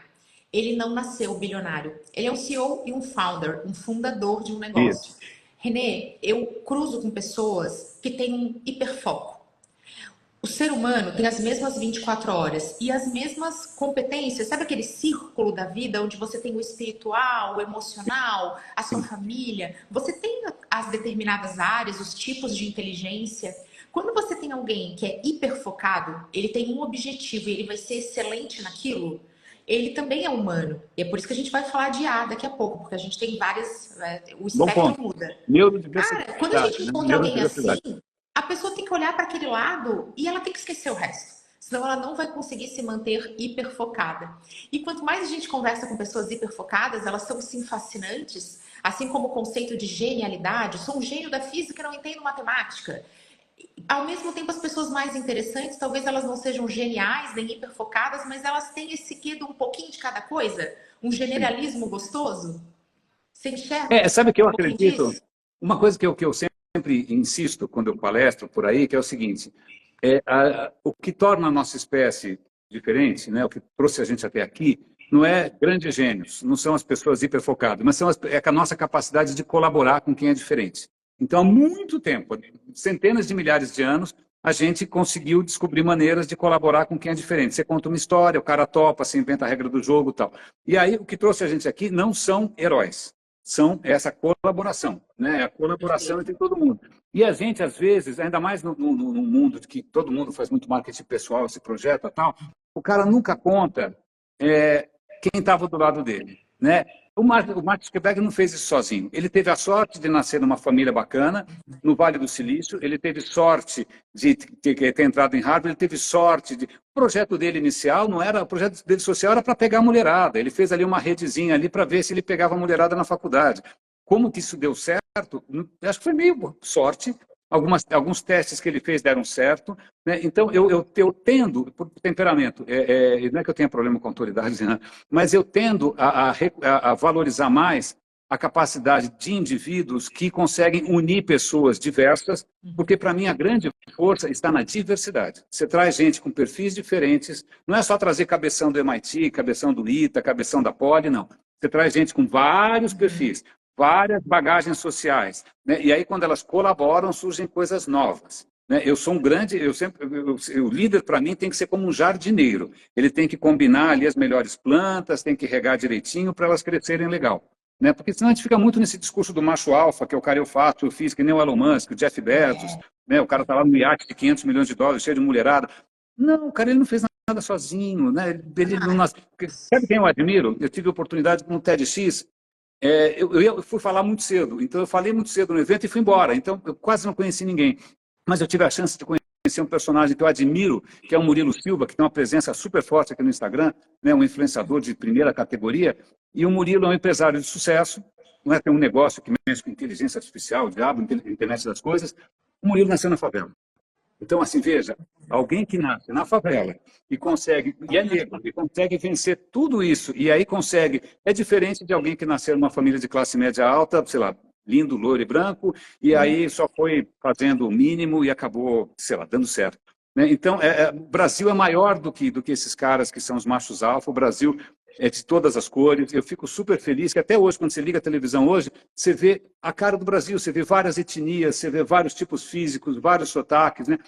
Ele não nasceu bilionário. Ele é um CEO e um founder, um fundador de um negócio. Isso. Renê, eu cruzo com pessoas que têm um hiperfoco. O ser humano tem as mesmas 24 horas e as mesmas competências. Sabe aquele círculo da vida onde você tem o espiritual, o emocional, a sua Sim. família? Você tem as determinadas áreas, os tipos de inteligência. Quando você tem alguém que é hiperfocado, ele tem um objetivo e ele vai ser excelente naquilo, ele também é humano. E é por isso que a gente vai falar de IA daqui a pouco, porque a gente tem várias. O Bom espectro ponto. muda. Cara, quando a Neurodiversidade, gente né? encontra alguém assim, Neurodiversidade. a pessoa tem que olhar para aquele lado e ela tem que esquecer o resto. Senão ela não vai conseguir se manter hiperfocada. E quanto mais a gente conversa com pessoas hiperfocadas, elas são sim fascinantes, assim como o conceito de genialidade. Eu sou um gênio da física e não entendo matemática. Ao mesmo tempo, as pessoas mais interessantes, talvez elas não sejam geniais nem hiperfocadas, mas elas têm esse quê de um pouquinho de cada coisa, um generalismo gostoso. Você enxerga Sabe o que eu um pouquinho acredito? disso? Uma coisa que eu sempre insisto quando eu palestro por aí, que é o seguinte, o que torna a nossa espécie diferente, né, o que trouxe a gente até aqui, não é grandes gênios, não são as pessoas hiperfocadas, mas é a nossa capacidade de colaborar com quem é diferente. Então, há muito tempo, centenas de milhares de anos, a gente conseguiu descobrir maneiras de colaborar com quem é diferente. Você conta uma história, o cara topa, você inventa a regra do jogo e tal. E aí, o que trouxe a gente aqui não são heróis, são essa colaboração, né? A colaboração entre todo mundo. E a gente, às vezes, ainda mais no mundo de que todo mundo faz muito marketing pessoal, se projeta e tal, o cara nunca conta é, quem estava do lado dele, né? O Mark Zuckerberg não fez isso sozinho. Ele teve a sorte de nascer numa família bacana, no Vale do Silício. Ele teve sorte de ter entrado em Harvard. Ele teve sorte de... O projeto dele inicial não era... O projeto dele social era para pegar a mulherada. Ele fez ali uma redezinha ali para ver se ele pegava a mulherada na faculdade. Como que isso deu certo? Acho que foi meio sorte. Alguns testes que ele fez deram certo, né? Então, eu tendo, por temperamento, não é que eu tenha problema com autoridade, né? Mas eu tendo a valorizar mais a capacidade de indivíduos que conseguem unir pessoas diversas, porque, para mim, a grande força está na diversidade. Você traz gente com perfis diferentes, não é só trazer cabeção do MIT, cabeção do ITA, cabeção da Poli, não. Você traz gente com vários perfis, várias bagagens sociais, né? E aí, quando elas colaboram, surgem coisas novas, né? Eu sou um grande, o líder, para mim, tem que ser como um jardineiro. Ele tem que combinar ali as melhores plantas, tem que regar direitinho para elas crescerem legal, né? Porque senão a gente fica muito nesse discurso do macho alfa, que é o cara eu faço, eu fiz, que nem o Elon Musk, o Jeff Bezos, né? O cara está lá no iate de 500 milhões de dólares, cheio de mulherada. Não, o cara ele não fez nada sozinho, né? Ele não nasce... Sabe quem eu admiro? Eu tive a oportunidade no TEDx. Eu fui falar muito cedo, então eu falei muito cedo no evento e fui embora, então eu quase não conheci ninguém. Mas eu tive a chance de conhecer um personagem que eu admiro, que é o Murilo Silva, que tem uma presença super forte aqui no Instagram, né, um influenciador de primeira categoria, e o Murilo é um empresário de sucesso, não é, tem um negócio que mexe com inteligência artificial, diabo, internet das coisas. O Murilo nasceu na favela. Então, assim, veja, alguém que nasce na favela e consegue, e é negro, e consegue vencer tudo isso, e aí consegue, é diferente de alguém que nasceu numa família de classe média alta, sei lá, lindo, loiro e branco, e aí só foi fazendo o mínimo e acabou, sei lá, dando certo. Né? Então, o Brasil é maior do que esses caras que são os machos alfa, o Brasil é de todas as cores. Eu fico super feliz que até hoje, quando você liga a televisão hoje, você vê a cara do Brasil, você vê várias etnias, você vê vários tipos físicos, vários sotaques, né?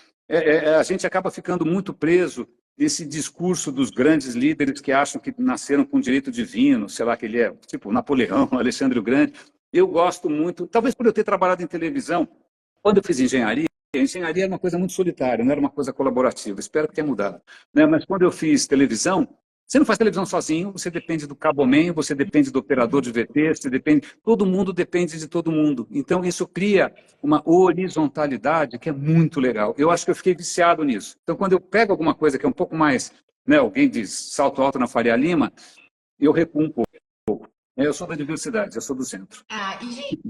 A gente acaba ficando muito preso nesse discurso dos grandes líderes que acham que nasceram com direito divino, sei lá, que ele é tipo Napoleão, Alexandre o Grande. Eu gosto muito, talvez por eu ter trabalhado em televisão, quando eu fiz engenharia, a engenharia era uma coisa muito solitária, não era uma coisa colaborativa. Espero que tenha mudado, né? Mas quando eu fiz televisão, você não faz televisão sozinho, você depende do caboman, você depende do operador de VT, você depende, todo mundo depende de todo mundo. Então, isso cria uma horizontalidade que é muito legal. Eu acho que eu fiquei viciado nisso. Então, quando eu pego alguma coisa que é um pouco mais, né, alguém diz salto alto na Faria Lima, eu recuo um pouco. Eu sou da diversidade, eu sou do centro. E, gente,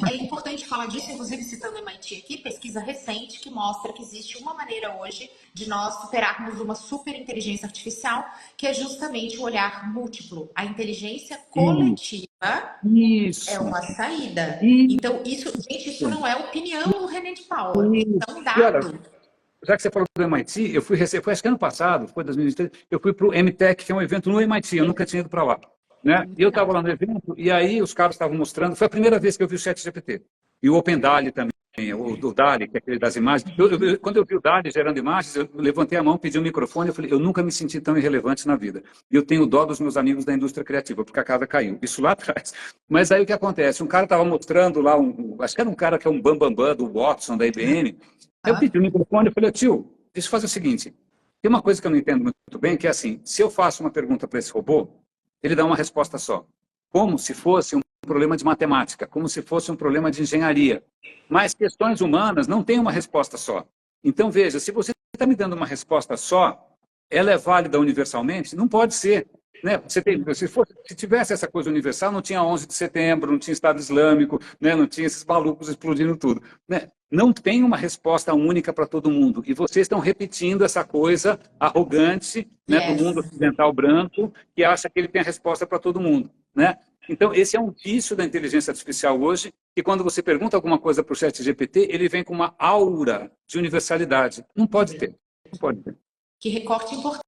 é importante falar disso, inclusive citando o MIT aqui, pesquisa recente que mostra que existe uma maneira hoje de nós superarmos uma super inteligência artificial, que é justamente o olhar múltiplo. A inteligência coletiva é Isso. uma saída. Isso. Então, gente, isso não é opinião do René de Paula, Isso. isso é um E olha, dado. já que você falou do MIT, eu fui receber, foi acho que ano passado, foi 2023, eu fui para o MTech, que é um evento no MIT, eu nunca tinha ido para lá. Né? E eu estava lá no evento, e aí os caras estavam mostrando, foi a primeira vez que eu vi o ChatGPT. E o OpenDALI também, o DALI, que é aquele das imagens. Quando eu vi o DALI gerando imagens, eu levantei a mão, pedi um microfone, eu falei, eu nunca me senti tão irrelevante na vida. E eu tenho dó dos meus amigos da indústria criativa, porque a casa caiu. Isso lá atrás. Mas aí o que acontece? Um cara estava mostrando lá, acho que era um cara que é um bambambam do Watson, da IBM. Eu pedi o microfone e falei, tio, deixa eu fazer o seguinte, tem uma coisa que eu não entendo muito bem, que é assim, se eu faço uma pergunta para esse robô, ele dá uma resposta só. Como se fosse um problema de matemática, como se fosse um problema de engenharia. Mas questões humanas não têm uma resposta só. Então, veja, se você está me dando uma resposta só, ela é válida universalmente? Não pode ser. Né? Se tivesse essa coisa universal, não tinha 11 de setembro, não tinha Estado Islâmico, né? Não tinha esses malucos explodindo tudo. Né? Não tem uma resposta única para todo mundo. E vocês estão repetindo essa coisa arrogante, né, do mundo Yes. ocidental branco, que acha que ele tem a resposta para todo mundo, né? Então, esse é um vício da inteligência artificial hoje, que quando você pergunta alguma coisa para o chat GPT, ele vem com uma aura de universalidade. Não pode ter. Não pode ter. Que recorte importante.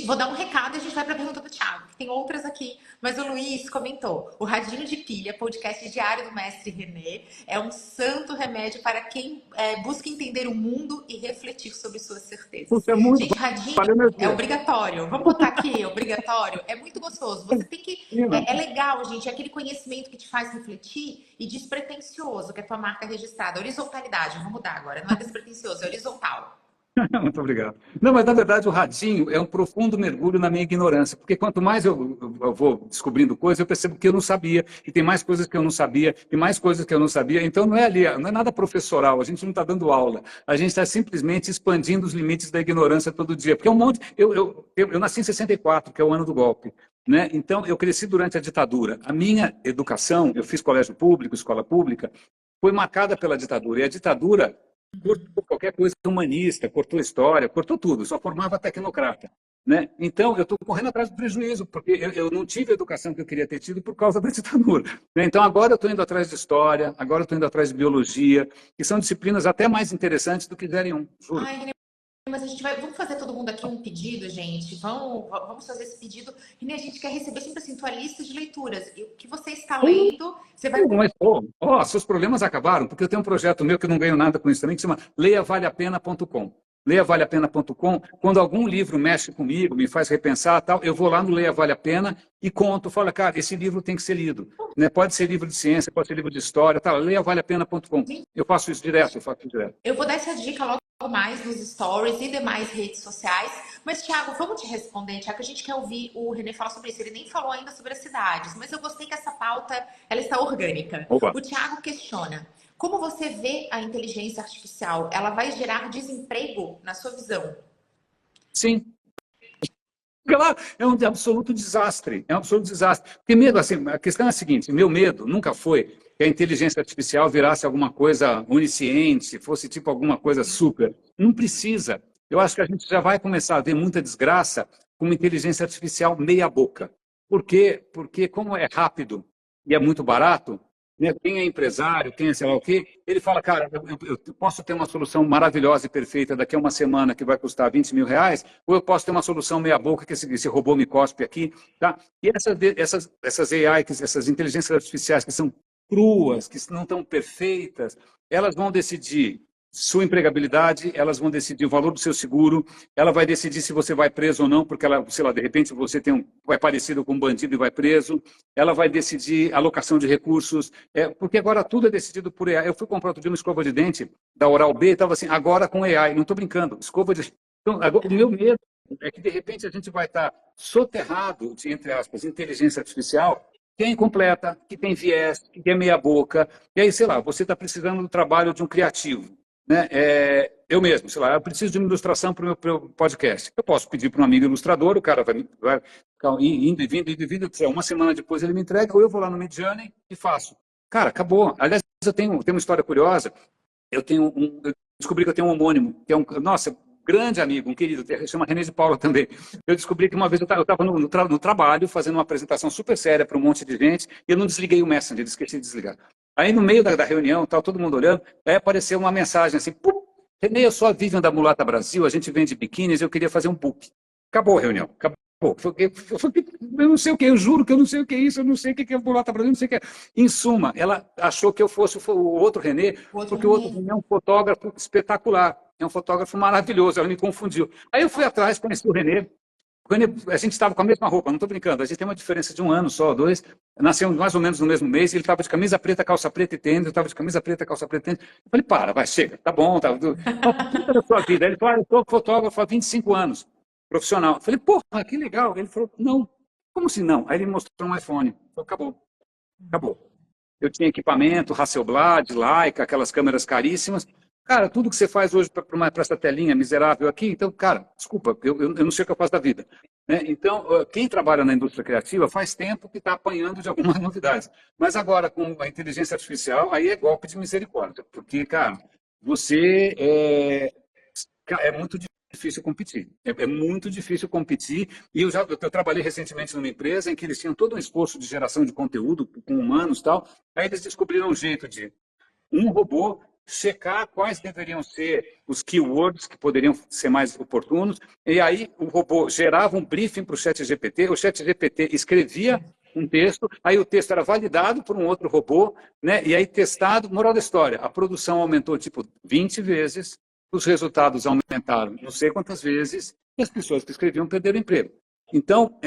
Vou dar um recado e a gente vai para a pergunta do Thiago, que tem outras aqui. Mas o Luiz comentou: o Radinho de Pilha, podcast diário do mestre René, é um santo remédio para quem busca entender o mundo e refletir sobre suas certezas. Puxa, é muito. Gente, Radinho Valeu, meu é Deus. obrigatório. Vamos botar aqui, obrigatório. É muito gostoso. Você tem que. É legal, gente. É aquele conhecimento que te faz refletir e despretensioso, que é a tua marca registrada. Horizontalidade, vou mudar agora. Não é despretensioso, é horizontal. Muito obrigado. Não, mas na verdade o radinho é um profundo mergulho na minha ignorância, porque quanto mais eu vou descobrindo coisas, eu percebo que eu não sabia, e tem mais coisas que eu não sabia, e mais coisas que eu não sabia. Então não é ali, não é nada professoral, a gente não está dando aula, a gente está simplesmente expandindo os limites da ignorância todo dia. Porque é um monte. Eu nasci em 64, que é o ano do golpe. Né? Então, eu cresci durante a ditadura. A minha educação, eu fiz colégio público, escola pública, foi marcada pela ditadura. E a ditadura cortou qualquer coisa humanista, cortou história, cortou tudo, só formava tecnocrata. Né? Então, eu estou correndo atrás do prejuízo, porque eu não tive a educação que eu queria ter tido por causa da ditadura. Né? Então, agora eu estou indo atrás de história, agora eu estou indo atrás de biologia, que são disciplinas até mais interessantes do que 0 em 1, juro. Ai, mas a gente vai. Vamos fazer todo mundo aqui um pedido, gente. Vamos fazer esse pedido. E a gente quer receber sempre assim, tua lista de leituras. E o que você está lendo, você vai. Mas, seus problemas acabaram, porque eu tenho um projeto meu que eu não ganho nada com isso também, que se chama leiavaleapena.com. Leiavaleapena.com, quando algum livro mexe comigo, me faz repensar, tal, eu vou lá no Leia Vale a Pena e conto, falo, cara, esse livro tem que ser lido. Né? Pode ser livro de ciência, pode ser livro de história, tal, leiavaleapena.com. Eu faço isso direto, Eu vou dar essa dica logo mais nos stories e demais redes sociais. Mas, Thiago, vamos te responder, Thiago, a gente quer ouvir o René falar sobre isso. Ele nem falou ainda sobre as cidades, mas eu gostei que essa pauta ela está orgânica. Opa. O Thiago questiona: como você vê a inteligência artificial? Ela vai gerar desemprego na sua visão? Sim. Claro, é um absoluto desastre. É um absoluto desastre. Porque medo, assim, a questão é a seguinte: meu medo nunca foi que a inteligência artificial virasse alguma coisa onisciente, fosse tipo alguma coisa super. Não precisa. Eu acho que a gente já vai começar a ver muita desgraça com uma inteligência artificial meia boca. Por quê? Porque como é rápido e é muito barato, né? Quem é empresário, quem é sei lá o quê, ele fala, cara, eu posso ter uma solução maravilhosa e perfeita daqui a uma semana que vai custar R$ 20 mil, ou eu posso ter uma solução meia boca que esse robô me cospe aqui. Tá? E essas AI, essas inteligências artificiais que são cruas, que não estão perfeitas, elas vão decidir sua empregabilidade, elas vão decidir o valor do seu seguro, ela vai decidir se você vai preso ou não, porque ela, sei lá, de repente você é parecido com um bandido e vai preso, ela vai decidir alocação de recursos, porque agora tudo é decidido por AI. Eu fui comprar outro dia uma escova de dente da Oral-B e estava assim, agora com AI, não estou brincando, escova de... Então, agora, o meu medo é que de repente a gente vai estar soterrado de, entre aspas, inteligência artificial, que é incompleta, que tem viés, que é meia boca, e aí, sei lá, você está precisando do trabalho de um criativo. Né? Eu mesmo, sei lá, eu preciso de uma ilustração para o meu podcast. Eu posso pedir para um amigo ilustrador, o cara vai ficar indo e vindo, uma semana depois ele me entrega, ou eu vou lá no Midjourney e faço. Cara, acabou. Aliás, eu tenho uma história curiosa. Eu descobri que eu tenho um homônimo, que é nossa, grande amigo, um querido, chama René de Paula também. Eu descobri que uma vez eu estava no trabalho, fazendo uma apresentação super séria para um monte de gente, e eu não desliguei o Messenger, esqueci de desligar. Aí, no meio da reunião, todo mundo olhando, aí apareceu uma mensagem assim, René, eu sou a Vivian da Mulata Brasil, a gente vende biquínis, eu queria fazer um book. Acabou a reunião, acabou. Eu não sei o que, eu juro que eu não sei o que é isso, eu não sei o que é Mulata Brasil, não sei o que é. Em suma, ela achou que eu fosse o outro René, porque o outro René é um fotógrafo espetacular, é um fotógrafo maravilhoso, ela me confundiu. Aí eu fui atrás, conheci o René, a gente estava com a mesma roupa, não estou brincando, a gente tem uma diferença de 1 ano só, 2, nascemos mais ou menos no mesmo mês, ele estava de camisa preta, calça preta e tênis, eu estava de camisa preta, calça preta e tênis. Eu falei, vai, chega, tá bom, tá. Qual é a sua vida? Ele falou, eu sou fotógrafo há 25 anos, profissional. Eu falei, porra, que legal. Ele falou, não, como assim não? Aí ele mostrou um iPhone, falei, acabou. Eu tinha equipamento, Hasselblad, Leica, aquelas câmeras caríssimas. Cara, tudo que você faz hoje para essa telinha miserável aqui, então, cara, desculpa, eu não sei o que eu faço da vida. Né? Então, quem trabalha na indústria criativa faz tempo que está apanhando de algumas novidades. Mas agora, com a inteligência artificial, aí é golpe de misericórdia. Porque, cara, você é muito difícil competir. É muito difícil competir. E eu trabalhei recentemente numa empresa em que eles tinham todo um esforço de geração de conteúdo com humanos e tal. Aí eles descobriram um jeito de um robô checar quais deveriam ser os keywords que poderiam ser mais oportunos, e aí o robô gerava um briefing para o ChatGPT, o ChatGPT escrevia um texto, aí o texto era validado por um outro robô, né? E aí testado, moral da história, a produção aumentou tipo 20 vezes, os resultados aumentaram não sei quantas vezes, e as pessoas que escreviam perderam emprego. Então,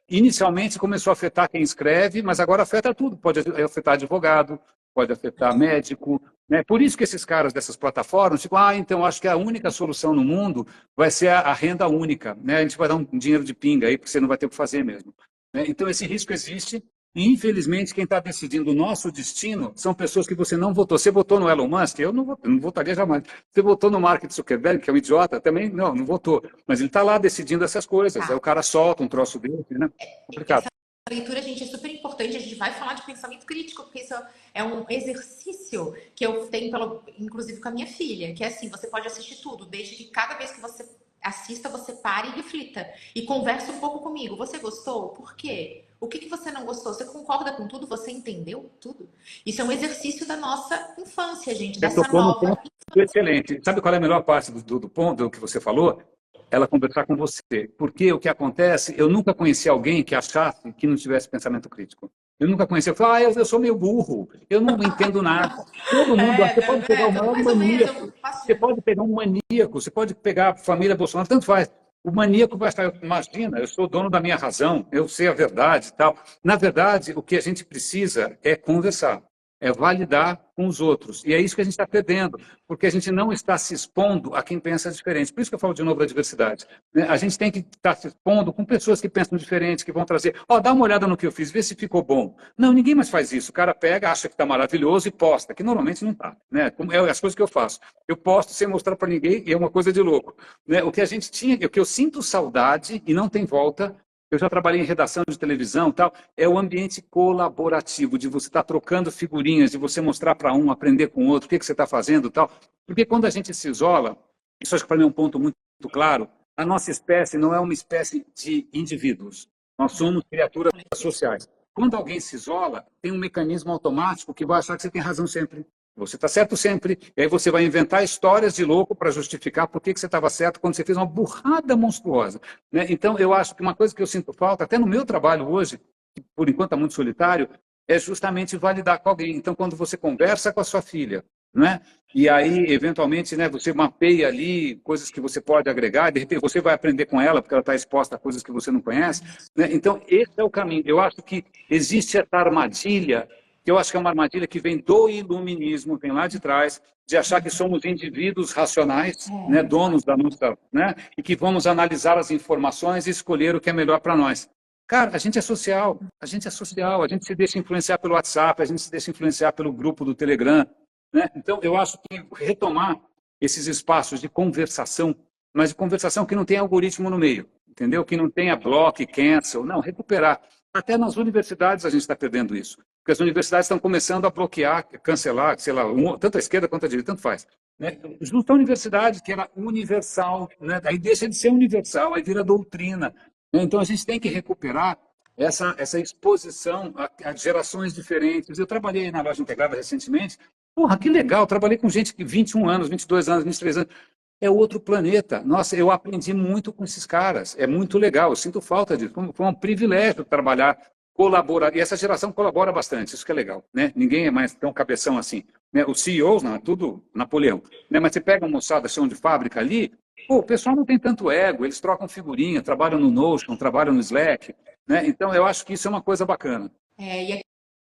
inicialmente começou a afetar quem escreve, mas agora afeta tudo, pode afetar advogado, pode afetar médico, né? Por isso que esses caras dessas plataformas, tipo, então acho que a única solução no mundo vai ser a renda única, né? A gente vai dar um dinheiro de pinga aí, porque você não vai ter o que fazer mesmo, né? Então esse risco existe, e infelizmente quem está decidindo o nosso destino são pessoas que você não votou. Você votou no Elon Musk? Eu não votaria jamais. Você votou no Mark Zuckerberg, que é um idiota? Também não votou. Mas ele está lá decidindo essas coisas. Aí o Tá. cara solta um troço dele, né? Complicado. Essa leitura, gente, é super importante. A gente vai falar de pensamento crítico, porque isso é um exercício que eu tenho, inclusive com a minha filha, que é assim, você pode assistir tudo, desde que cada vez que você assista, você pare e reflita. E converse um pouco comigo. Você gostou? Por quê? O que você não gostou? Você concorda com tudo? Você entendeu tudo? Isso é um exercício da nossa infância, gente, Você dessa tocou no nova. ponto excelente. Sabe qual é a melhor parte do ponto do que você falou? Ela conversar com você. Porque o que acontece, eu nunca conheci alguém que achasse que não tivesse pensamento crítico. Eu nunca conheci, eu falei, eu sou meio burro, eu não entendo nada. Todo mundo, você pode pegar o Tudo maior mais ou menos, eu maníaco, faço. você pode pegar um maníaco, você pode pegar a família Bolsonaro, tanto faz. O maníaco vai estar, imagina, eu sou dono da minha razão, eu sei a verdade e tal. Na verdade, o que a gente precisa é conversar, é validar com os outros. E é isso que a gente está perdendo, porque a gente não está se expondo a quem pensa diferente. Por isso que eu falo de novo da diversidade, né? A gente tem que estar se expondo com pessoas que pensam diferente, que vão trazer, dá uma olhada no que eu fiz, vê se ficou bom. Não, ninguém mais faz isso. O cara pega, acha que está maravilhoso e posta, que normalmente não está, né? É as coisas que eu faço. Eu posto sem mostrar para ninguém e é uma coisa de louco, né? O que a gente tinha, o que eu sinto saudade e não tem volta, eu já trabalhei em redação de televisão e tal, é o ambiente colaborativo, de você estar trocando figurinhas, de você mostrar para um, aprender com o outro, o que você está fazendo e tal. Porque quando a gente se isola, isso acho que para mim é um ponto muito claro, a nossa espécie não é uma espécie de indivíduos. Nós somos criaturas sociais. Quando alguém se isola, tem um mecanismo automático que vai achar que você tem razão sempre. Você está certo sempre. E aí você vai inventar histórias de louco para justificar por que você estava certo quando você fez uma burrada monstruosa, né? Então, eu acho que uma coisa que eu sinto falta, até no meu trabalho hoje, que por enquanto é muito solitário, é justamente validar com alguém. Então, quando você conversa com a sua filha, né? E aí, eventualmente, né, você mapeia ali coisas que você pode agregar, e de repente você vai aprender com ela, porque ela está exposta a coisas que você não conhece, né? Então, esse é o caminho. Eu acho que existe essa armadilha, que eu acho que é uma armadilha que vem do iluminismo, vem lá de trás, de achar que somos indivíduos racionais, né, donos da nossa, né, e que vamos analisar as informações e escolher o que é melhor para nós. Cara, a gente é social, a gente é social, a gente se deixa influenciar pelo WhatsApp, a gente se deixa influenciar pelo grupo do Telegram, né? Então, eu acho que retomar esses espaços de conversação, mas de conversação que não tem algoritmo no meio, entendeu? Que não tenha block, cancel, não, recuperar. Até nas universidades a gente está perdendo isso, porque as universidades estão começando a bloquear, cancelar, sei lá, tanto a esquerda quanto a direita, tanto faz, né? Justo a universidade, que era universal, né? Aí deixa de ser universal, aí vira doutrina. Então, a gente tem que recuperar essa exposição a gerações diferentes. Eu trabalhei na loja integrada recentemente. Porra, que legal! Trabalhei com gente que 21 anos, 22 anos, 23 anos. É outro planeta. Nossa, eu aprendi muito com esses caras. É muito legal. Eu sinto falta disso. Foi um privilégio trabalhar, colaborar. E essa geração colabora bastante. Isso que é legal, né? Ninguém é mais tão cabeção assim, né? Os CEOs, não, é tudo Napoleão, né? Mas você pega uma moçada chão de fábrica ali, pô, o pessoal não tem tanto ego. Eles trocam figurinha, trabalham no Notion, trabalham no Slack, né? Então, eu acho que isso é uma coisa bacana. E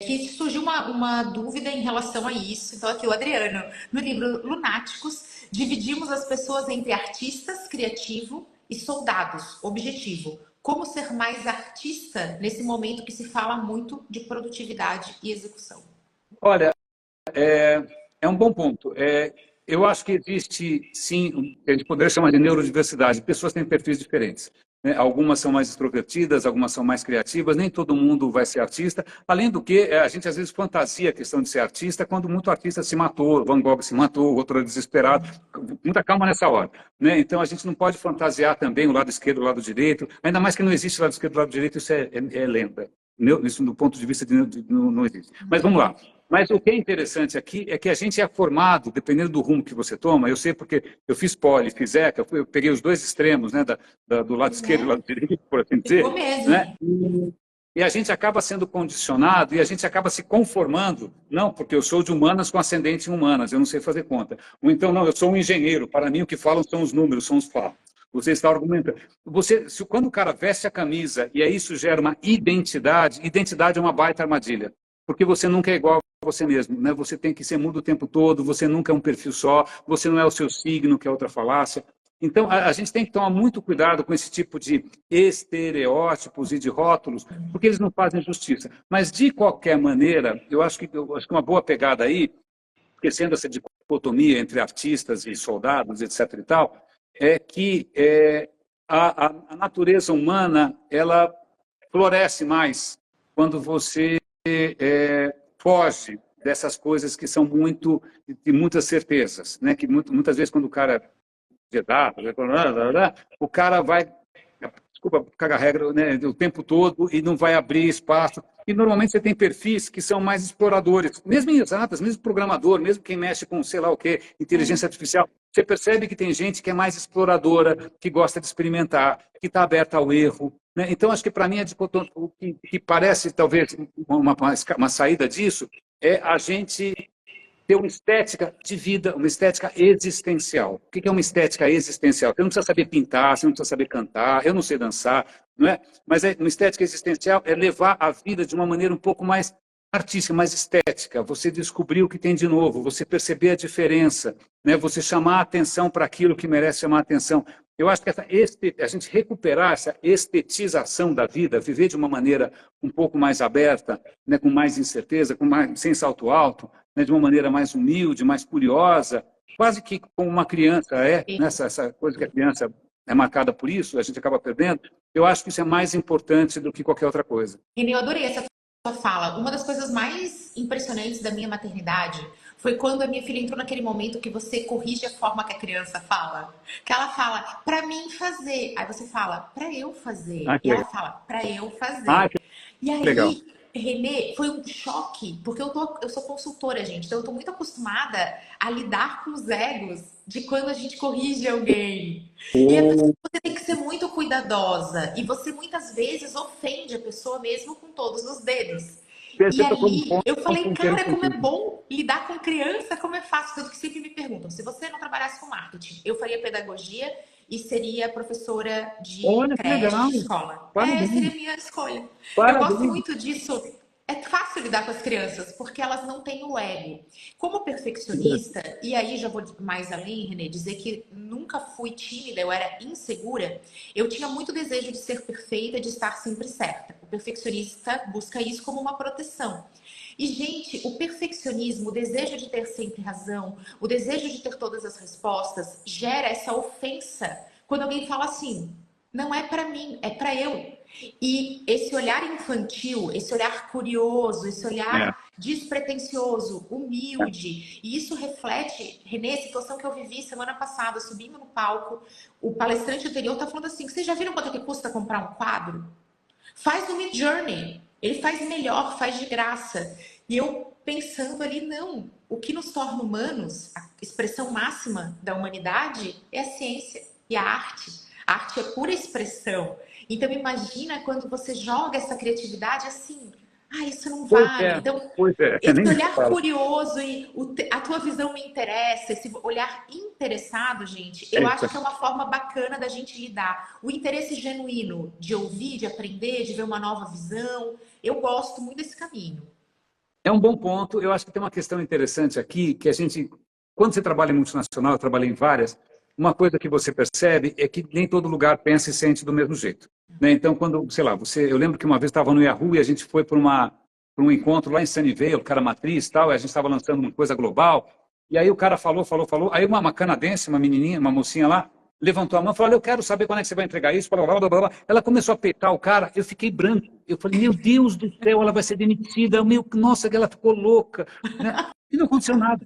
aqui surgiu uma dúvida em relação a isso. Então, aqui o Adriano, no livro Lunáticos, dividimos as pessoas entre artistas, criativo, e soldados, objetivo. Como ser mais artista nesse momento que se fala muito de produtividade e execução? Olha, é um bom ponto. Eu acho que existe, sim, a gente poderia chamar de neurodiversidade. Pessoas têm perfis diferentes. né? Algumas são mais extrovertidas, algumas são mais criativas, nem todo mundo vai ser artista. Além do que, a gente às vezes fantasia a questão de ser artista quando muito artista se matou, Van Gogh se matou, o outro é desesperado. Muita calma nessa hora, né? Então a gente não pode fantasiar também o lado esquerdo, o lado direito, ainda mais que não existe lado esquerdo, lado direito, isso é lenda. Isso do ponto de vista não existe. Mas vamos lá. Mas o que é interessante aqui é que a gente é formado, dependendo do rumo que você toma, eu sei porque eu fiz poli, fiz ECA, eu peguei os dois extremos, né, do lado esquerdo e do lado direito, por assim Ficou dizer, mesmo. né? E a gente acaba sendo condicionado e a gente acaba se conformando, não, porque eu sou de humanas com ascendente em humanas, eu não sei fazer conta. Ou então, não, eu sou um engenheiro, para mim o que falam são os números, são os fatos. Você está argumentando. Quando o cara veste a camisa e aí isso gera uma identidade, identidade é uma baita armadilha, porque você nunca é igual a você mesmo, né? Você tem que ser mudo o tempo todo, você nunca é um perfil só, você não é o seu signo, que é outra falácia. Então, a gente tem que tomar muito cuidado com esse tipo de estereótipos e de rótulos, porque eles não fazem justiça. Mas, de qualquer maneira, eu acho que uma boa pegada aí, esquecendo essa dicotomia entre artistas e soldados, etc. e tal, é que a natureza humana ela floresce mais quando você foge dessas coisas que são de muitas certezas, né? Que muitas vezes quando o cara de data, o cara vai, desculpa, cagar regra, né, o tempo todo e não vai abrir espaço. E normalmente você tem perfis que são mais exploradores, mesmo em exatas, mesmo programador, mesmo quem mexe com sei lá o quê, inteligência artificial. Você percebe que tem gente que é mais exploradora, que gosta de experimentar, que está aberta ao erro. Né? Então, acho que para mim o que parece talvez uma saída disso é a gente ter uma estética de vida, uma estética existencial. O que é uma estética existencial? Você não precisa saber pintar, você não precisa saber cantar, eu não sei dançar, não é? Mas uma estética existencial é levar a vida de uma maneira um pouco mais artística, mais estética. Você descobrir o que tem de novo, você perceber a diferença, né? Você chamar a atenção para aquilo que merece chamar a atenção. Eu acho que a gente recuperar essa estetização da vida, viver de uma maneira um pouco mais aberta, né? Com mais incerteza, sem salto alto, né, de uma maneira mais humilde, mais curiosa, quase que como uma criança né, essa coisa que a criança é marcada por isso, a gente acaba perdendo. Eu acho que isso é mais importante do que qualquer outra coisa. E eu adorei essa sua fala. Uma das coisas mais impressionantes da minha maternidade foi quando a minha filha entrou naquele momento que você corrige a forma que a criança fala. Que ela fala, pra mim fazer. Aí você fala, pra eu fazer. Ah, que E ela legal. fala, pra eu Ah, fazer. que E legal. aí, Renê, foi um choque, porque eu sou consultora, gente, então eu tô muito acostumada a lidar com os egos de quando a gente corrige alguém. E a pessoa, Oh, você tem que ser muito cuidadosa, e você muitas vezes ofende a pessoa mesmo com todos os dedos. E você tocou num aí ponto eu falei, que era cara, como é sentido. bom lidar com criança, como é fácil. Tanto que sempre me perguntam, se você não trabalhasse com marketing, eu faria pedagogia e seria professora de Olha que creche, legal. de escola. Seria Parabéns. minha escolha. Eu gosto Parabéns. muito disso. É fácil lidar com as crianças, porque elas não têm o ego. Como perfeccionista, e aí já vou mais além, Renê, dizer que nunca fui tímida, eu era insegura, eu tinha muito desejo de ser perfeita, de estar sempre certa. O perfeccionista busca isso como uma proteção. E, gente, o perfeccionismo, o desejo de ter sempre razão, o desejo de ter todas as respostas, gera essa ofensa quando alguém fala assim: não é para mim, é para eu. E esse olhar infantil, esse olhar curioso, esse É. olhar despretensioso, humilde, e isso reflete, Renê, a situação que eu vivi semana passada, subindo no palco, o palestrante anterior tá falando assim: vocês já viram quanto que custa comprar um quadro? Faz no Mid Journey. Ele faz melhor, faz de graça. E eu pensando ali, não. O que nos torna humanos, a expressão máxima da humanidade, é a ciência e a arte. A arte é pura expressão. Então imagina quando você joga essa criatividade assim, isso não Pois vale. é, Então pois é. esse Nem me olhar fala. curioso e a tua visão me interessa, esse olhar interessado, gente, É eu isso. acho que é uma forma bacana da gente lidar. O interesse genuíno de ouvir, de aprender, de ver uma nova visão. Eu gosto muito desse caminho. É um bom ponto. Eu acho que tem uma questão interessante aqui, que a gente, quando você trabalha em multinacional, eu trabalhei em várias, uma coisa que você percebe é que nem todo lugar pensa e sente do mesmo jeito. Né? Então, quando, sei lá, eu lembro que uma vez estava no Yahoo e a gente foi para um encontro lá em Sunnyvale, o cara matriz e tal, e a gente estava lançando uma coisa global, e aí o cara falou, aí uma canadense, uma menininha, uma mocinha lá, levantou a mão e falou, olha, eu quero saber quando é que você vai entregar isso, blá, blá, blá, blá, blá. Ela começou a peitar o cara, eu fiquei branco. Eu falei, meu Deus do céu, ela vai ser demitida. Nossa, que ela ficou louca. Né? E não aconteceu nada.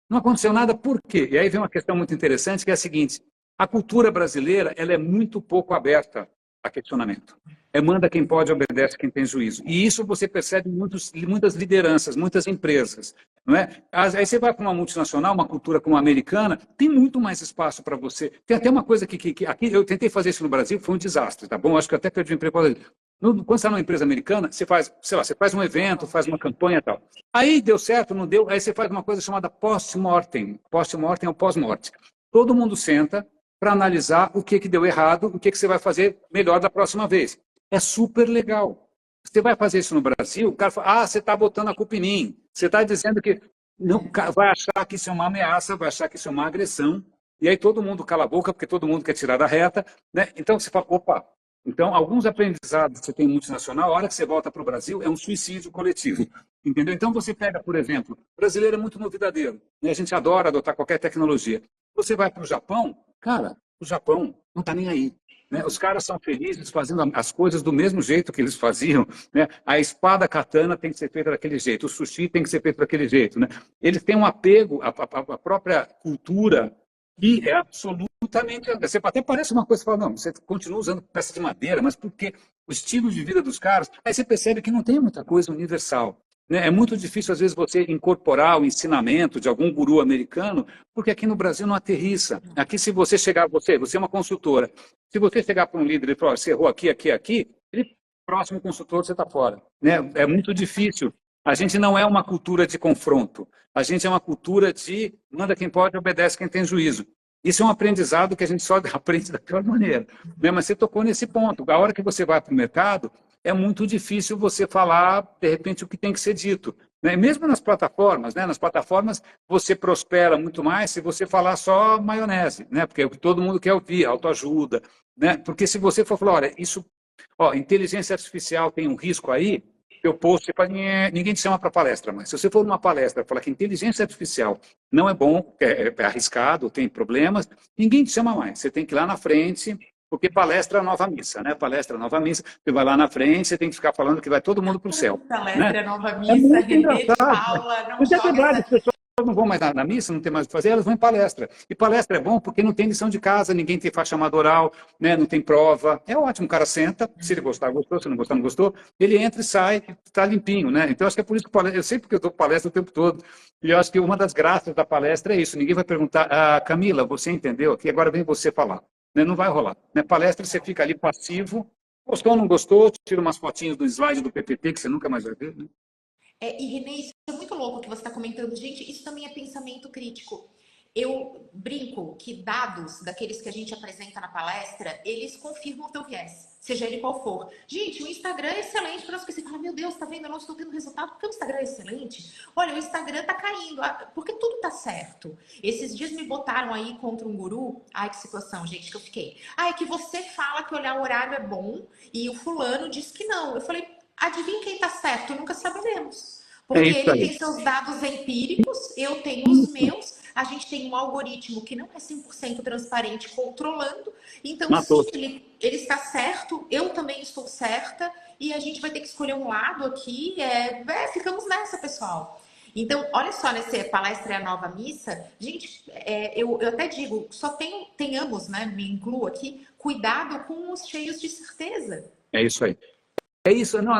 Não aconteceu nada, por quê? E aí vem uma questão muito interessante, que é a seguinte, a cultura brasileira ela é muito pouco aberta a questionamento. É manda quem pode, obedece quem tem juízo. E isso você percebe em muitas lideranças, muitas empresas. Não é? Aí você vai para uma multinacional, uma cultura como a americana, tem muito mais espaço para você. Tem até uma coisa que aqui eu tentei fazer isso no Brasil, foi um desastre, tá bom? Acho que eu até perdi o emprego. Quando você está numa empresa americana, você faz, sei lá, você faz um evento, faz uma campanha e tal. Aí deu certo, não deu, aí você faz uma coisa chamada post-mortem. Post-mortem é o pós-morte. Todo mundo senta para analisar o que deu errado, o que você vai fazer melhor da próxima vez. É super legal. Você vai fazer isso no Brasil, o cara fala, você está botando a culpa em mim. Você está dizendo que não, vai achar que isso é uma ameaça, vai achar que isso é uma agressão, e aí todo mundo cala a boca, porque todo mundo quer tirar da reta. Né? Então você fala, opa, então alguns aprendizados que você tem multinacional, a hora que você volta para o Brasil, é um suicídio coletivo. Entendeu? Então você pega, por exemplo, o brasileiro é muito novidadeiro, né? A gente adora adotar qualquer tecnologia. Você vai para o Japão, cara, o Japão não está nem aí. Né? Os caras são felizes fazendo as coisas do mesmo jeito que eles faziam. Né? A espada katana tem que ser feita daquele jeito, o sushi tem que ser feito daquele jeito. Né? Eles têm um apego à própria cultura que é absolutamente. Você até parece uma coisa, você fala, não, você continua usando peça de madeira, mas por quê? O estilo de vida dos caras. Aí você percebe que não tem muita coisa universal. Né? É muito difícil, às vezes, você incorporar o ensinamento de algum guru americano, porque aqui no Brasil não aterrissa. Aqui, se você chegar, você é uma consultora, se você chegar para um líder e falar, você errou aqui, aqui, aqui, ele, próximo consultor, você está fora. Né? É muito difícil. A gente não é uma cultura de confronto. A gente é uma cultura de manda quem pode, obedece quem tem juízo. Isso é um aprendizado que a gente só aprende da pior maneira. Né? Mas você tocou nesse ponto. A hora que você vai para o mercado, é muito difícil você falar, de repente, o que tem que ser dito. Né? Mesmo nas plataformas, né? Nas plataformas você prospera muito mais se você falar só maionese, né? Porque é o que todo mundo quer ouvir, autoajuda. Né? Porque se você for falar, olha, isso, ó, inteligência artificial tem um risco aí, eu posto, ninguém te chama para palestra, mas se você for numa palestra e falar que inteligência artificial não é bom, é arriscado, tem problemas, ninguém te chama mais. Você tem que ir lá na frente, porque palestra é a nova missa, né? Palestra é a nova missa, você vai lá na frente, você tem que ficar falando que vai todo mundo para o céu. Né? Palestra é nova É missa, muito Renê de engraçado. Paula, não Mas é joga verdade, essa. as pessoas não vão mais na missa, não tem mais o que fazer, elas vão em palestra. E palestra é bom porque não tem lição de casa, ninguém tem faixa chamada oral, né? Não tem prova. É ótimo, o cara senta, se ele gostar, gostou, se não gostar, não gostou, ele entra e sai, está limpinho, né? Então, acho que é por isso que palestra, eu sei porque eu dou palestra o tempo todo, e eu acho que uma das graças da palestra é isso, ninguém vai perguntar, Camila, você entendeu aqui, agora vem você falar. Né? Não vai rolar. Né? Palestra, você fica ali passivo, gostou ou não gostou, tira umas fotinhas do slide do PPT, que você nunca mais vai ver, né? E Renê, isso é muito louco que você está comentando. Gente, isso também é pensamento crítico. Eu brinco que dados daqueles que a gente apresenta na palestra, eles confirmam o teu viés, seja ele qual for. Gente, o Instagram é excelente para as pessoas. Você fala, meu Deus, tá vendo? Eu não estou tendo resultado porque o Instagram é excelente. Olha, o Instagram tá caindo, porque tudo tá certo. Esses dias me botaram aí contra um guru. Ai, que situação, gente, que eu fiquei. Ai, que você fala que olhar o horário é bom e o fulano diz que não. Eu falei, adivinha quem tá certo? Nunca saberemos. É Porque isso ele aí. tem seus dados empíricos, eu tenho os meus, a gente tem um algoritmo que não é 100% transparente controlando, então Matou. se ele está certo, eu também estou certa, e a gente vai ter que escolher um lado aqui, ficamos nessa, pessoal. Então, olha só, nessa palestra é a nova missa, gente, eu até digo, tenhamos, né, me incluo aqui, cuidado com os cheios de certeza. É isso aí. É isso. Não,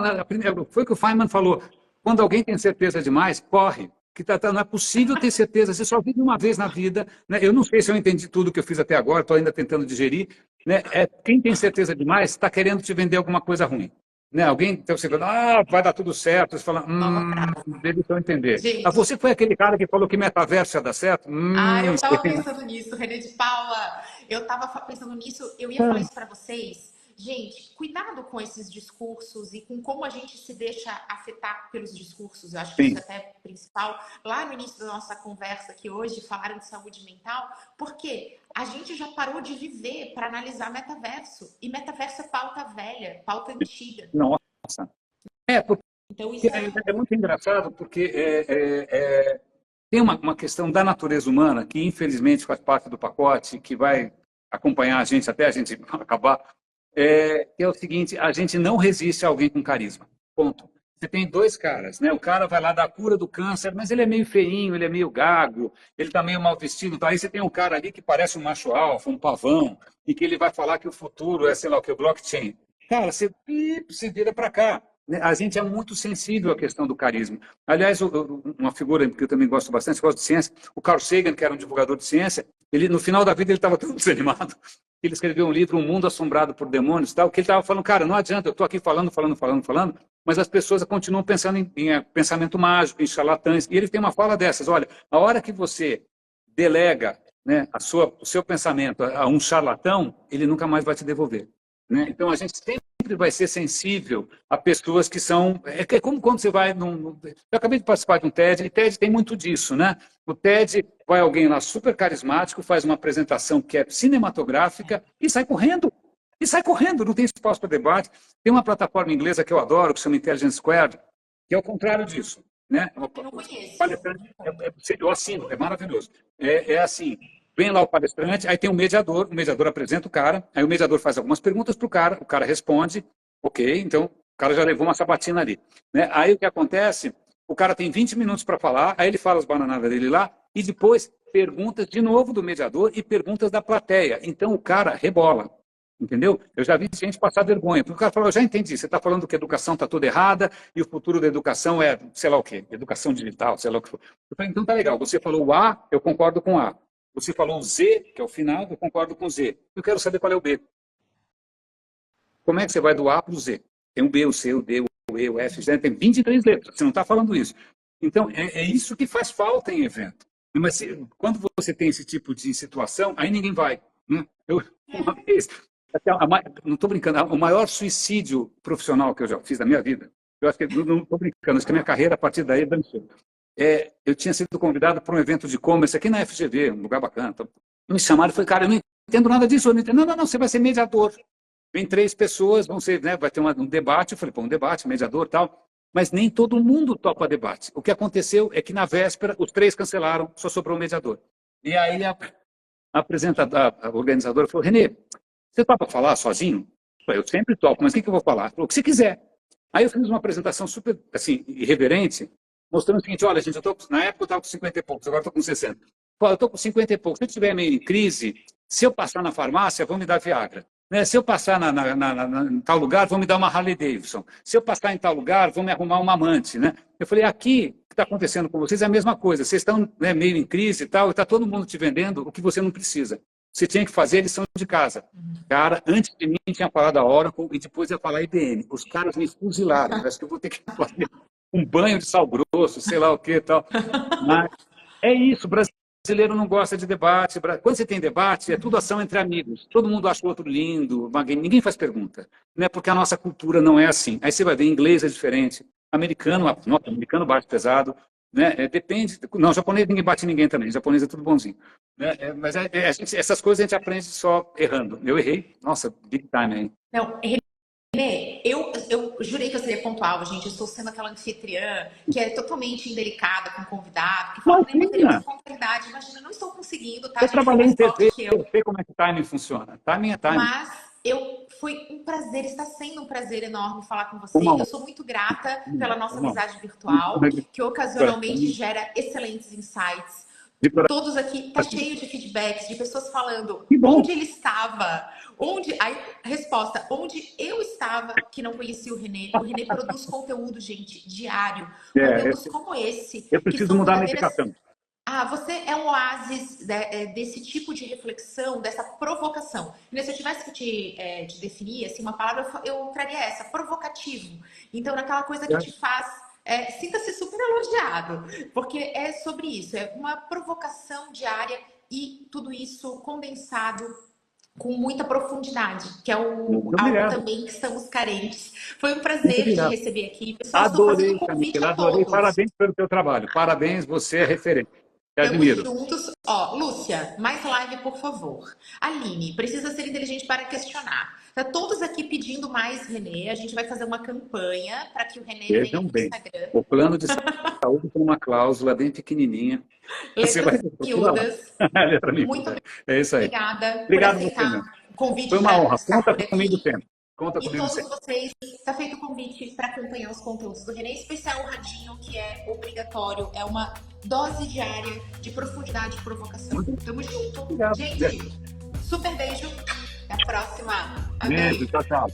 foi o que o Feynman falou. Quando alguém tem certeza demais, corre. Que não é possível ter certeza. Você só vive uma vez na vida. Né? Eu não sei se eu entendi tudo que eu fiz até agora, estou ainda tentando digerir. Né? Quem tem certeza demais está querendo te vender alguma coisa ruim. Né? Alguém então você fala, vai dar tudo certo. Você fala, Nova frase. deixa eu entender. Gente, Você foi aquele cara que falou que metaverso ia dar certo? eu tava pensando nisso, René de Paula. Eu tava pensando nisso, eu ia falar isso para vocês. Gente, cuidado com esses discursos e com como a gente se deixa afetar pelos discursos. Eu acho que isso Sim. é até principal. Lá no início da nossa conversa aqui hoje, falaram de saúde mental, porque a gente já parou de viver para analisar metaverso. E metaverso é pauta velha, pauta antiga. Nossa. Porque Então, isso é muito engraçado, porque tem uma questão da natureza humana que, infelizmente, faz parte do pacote, que vai acompanhar a gente até a gente acabar, que é o seguinte, a gente não resiste a alguém com carisma. Ponto. Você tem dois caras, né? O cara vai lá dar a cura do câncer, mas ele é meio feinho, ele é meio gago, ele tá meio mal vestido. Tá? Aí você tem um cara ali que parece um macho alfa, um pavão, e que ele vai falar que o futuro é, sei lá o que, o blockchain. Cara, você se vira para cá. Né? A gente é muito sensível à questão do carisma. Aliás, uma figura que eu também gosto bastante, gosto de ciência, o Carl Sagan, que era um divulgador de ciência, ele no final da vida ele estava todo desanimado. Ele escreveu um livro, Um Mundo Assombrado por Demônios, tal, que ele estava falando, cara, não adianta, eu estou aqui falando, mas as pessoas continuam pensando em pensamento mágico, em charlatães. E ele tem uma fala dessas, olha, a hora que você delega, né, o seu pensamento a um charlatão, ele nunca mais vai te devolver. Né? Então, a gente sempre vai ser sensível a pessoas que são... É como quando você vai... Eu acabei de participar de um TED, e TED tem muito disso, né? O TED vai alguém lá super carismático, faz uma apresentação que é cinematográfica e sai correndo. E sai correndo, não tem espaço para debate. Tem uma plataforma inglesa que eu adoro, que se chama Intelligence Squared, que é o contrário disso. Né? Eu não conheço. Eu assino, é maravilhoso. É assim, vem lá o palestrante, aí tem o mediador apresenta o cara, aí o mediador faz algumas perguntas para o cara responde, ok, então o cara já levou uma sabatina ali. Né? Aí o que acontece? O cara tem 20 minutos para falar, aí ele fala as bananadas dele lá, e depois perguntas de novo do mediador e perguntas da plateia. Então o cara rebola. Entendeu? Eu já vi gente passar vergonha. Porque o cara falou, eu já entendi, você está falando que a educação está toda errada e o futuro da educação é, sei lá o quê, educação digital, sei lá o que for. Eu falei, então tá legal, você falou o A, eu concordo com o A. Você falou o Z, que é o final, eu concordo com o Z. Eu quero saber qual é o B. Como é que você vai do A para o Z? Tem o B, o C, o D, o E, o F, tem 23 letras, você não está falando isso. Então, é isso que faz falta em evento. Mas quando você tem esse tipo de situação, aí ninguém vai. Né? Uma vez, não estou brincando, o maior suicídio profissional que eu já fiz na minha vida, eu acho que não estou brincando, acho que a minha carreira a partir daí dançou. Eu tinha sido convidado para um evento de e-commerce aqui na FGV, um lugar bacana. Então, me chamaram e falei, cara, eu não entendo nada disso, eu não entendo. Não, você vai ser mediador. Vem 3 pessoas, vão ser, né, vai ter um debate. Eu falei, pô, um debate, mediador e tal. Mas nem todo mundo topa debate. O que aconteceu é que na véspera os 3 cancelaram, só sobrou o mediador. E aí a apresentadora, a organizadora falou, Renê, você topa falar sozinho? Eu sempre topo, mas o que eu vou falar? Falou, o que você quiser. Aí eu fiz uma apresentação super, assim, irreverente, mostrando o seguinte, olha, gente, na época eu estava com 50 e poucos, agora estou com 60. Pô, eu estou com 50 e poucos. Se eu estiver meio em crise, se eu passar na farmácia, vão me dar Viagra. Né? Se eu passar em tal lugar, vão me dar uma Harley Davidson. Se eu passar em tal lugar, vão me arrumar uma amante. Né? Eu falei, aqui, o que está acontecendo com vocês é a mesma coisa. Vocês estão, né, meio em crise e tal, e está todo mundo te vendendo o que você não precisa. Você tinha que fazer a lição de casa. Cara, antes de mim tinha falado a Oracle e depois ia falar a IBM. Os caras me fuzilaram. Acho que eu vou ter que fazer um banho de sal grosso, sei lá o que e tal. Mas é isso, o brasileiro não gosta de debate. Quando você tem debate, é tudo ação entre amigos. Todo mundo acha o outro lindo, ninguém faz pergunta. Né? Porque a nossa cultura não é assim. Aí você vai ver, inglês é diferente. Americano bate pesado. Né? Depende. Não, japonês ninguém bate ninguém também. Japonês é tudo bonzinho. Né? Mas essas coisas a gente aprende só errando. Eu errei. Nossa, big time aí. Não, Renê, eu jurei que eu seria pontual, gente. Eu estou sendo aquela anfitriã que é totalmente indelicada com o convidado, que fala que nem poderia com pontualidade. Imagina, eu não estou conseguindo, tá? Eu Gente, trabalhei em TV, eu eu sei como é que timing funciona. Timing é timing. Mas foi um prazer, está sendo um prazer enorme falar com você. Eu sou muito grata pela nossa amizade virtual, que ocasionalmente gera excelentes insights. Todos aqui, tá cheio de feedbacks, de pessoas falando onde ele estava, aí, resposta, onde eu estava, que não conhecia o Renê. O Renê produz conteúdo, gente, diário. Conteúdos como esse. Eu preciso mudar a medicação. Você é um oásis desse tipo de reflexão, dessa provocação. E se eu tivesse que te definir assim, uma palavra, eu traria essa, provocativo. Então, naquela coisa que te faz... sinta-se super elogiado, porque é sobre isso, é uma provocação diária e tudo isso condensado com muita profundidade, que é algo também que estamos carentes. Foi um prazer te receber aqui. Pessoal, adorei, Camila, adorei. Parabéns pelo teu trabalho. Parabéns, você é referente. Estamos juntos. Lúcia, mais live, por favor. Aline, precisa ser inteligente para questionar. Tá todos aqui pedindo mais Renê. A gente vai fazer uma campanha para que o Renê venha Vejam para o bem, Instagram. o plano de saúde tem uma cláusula bem pequenininha. Você vai Letras procurar lá. miúdas. Letra Muito miúda. É isso aí. obrigada por Obrigado você, aceitar meu. o convite Foi uma para honra. estar Conta por comigo aqui. sempre. Conta E comigo todos sempre. vocês, está feito o convite para acompanhar os conteúdos do Renê, em especial o Radinho, que é obrigatório, é uma dose diária de profundidade e provocação. Tamo junto. Obrigado. Gente, super beijo. Até a próxima. Beijo. Amei. Tchau, tchau.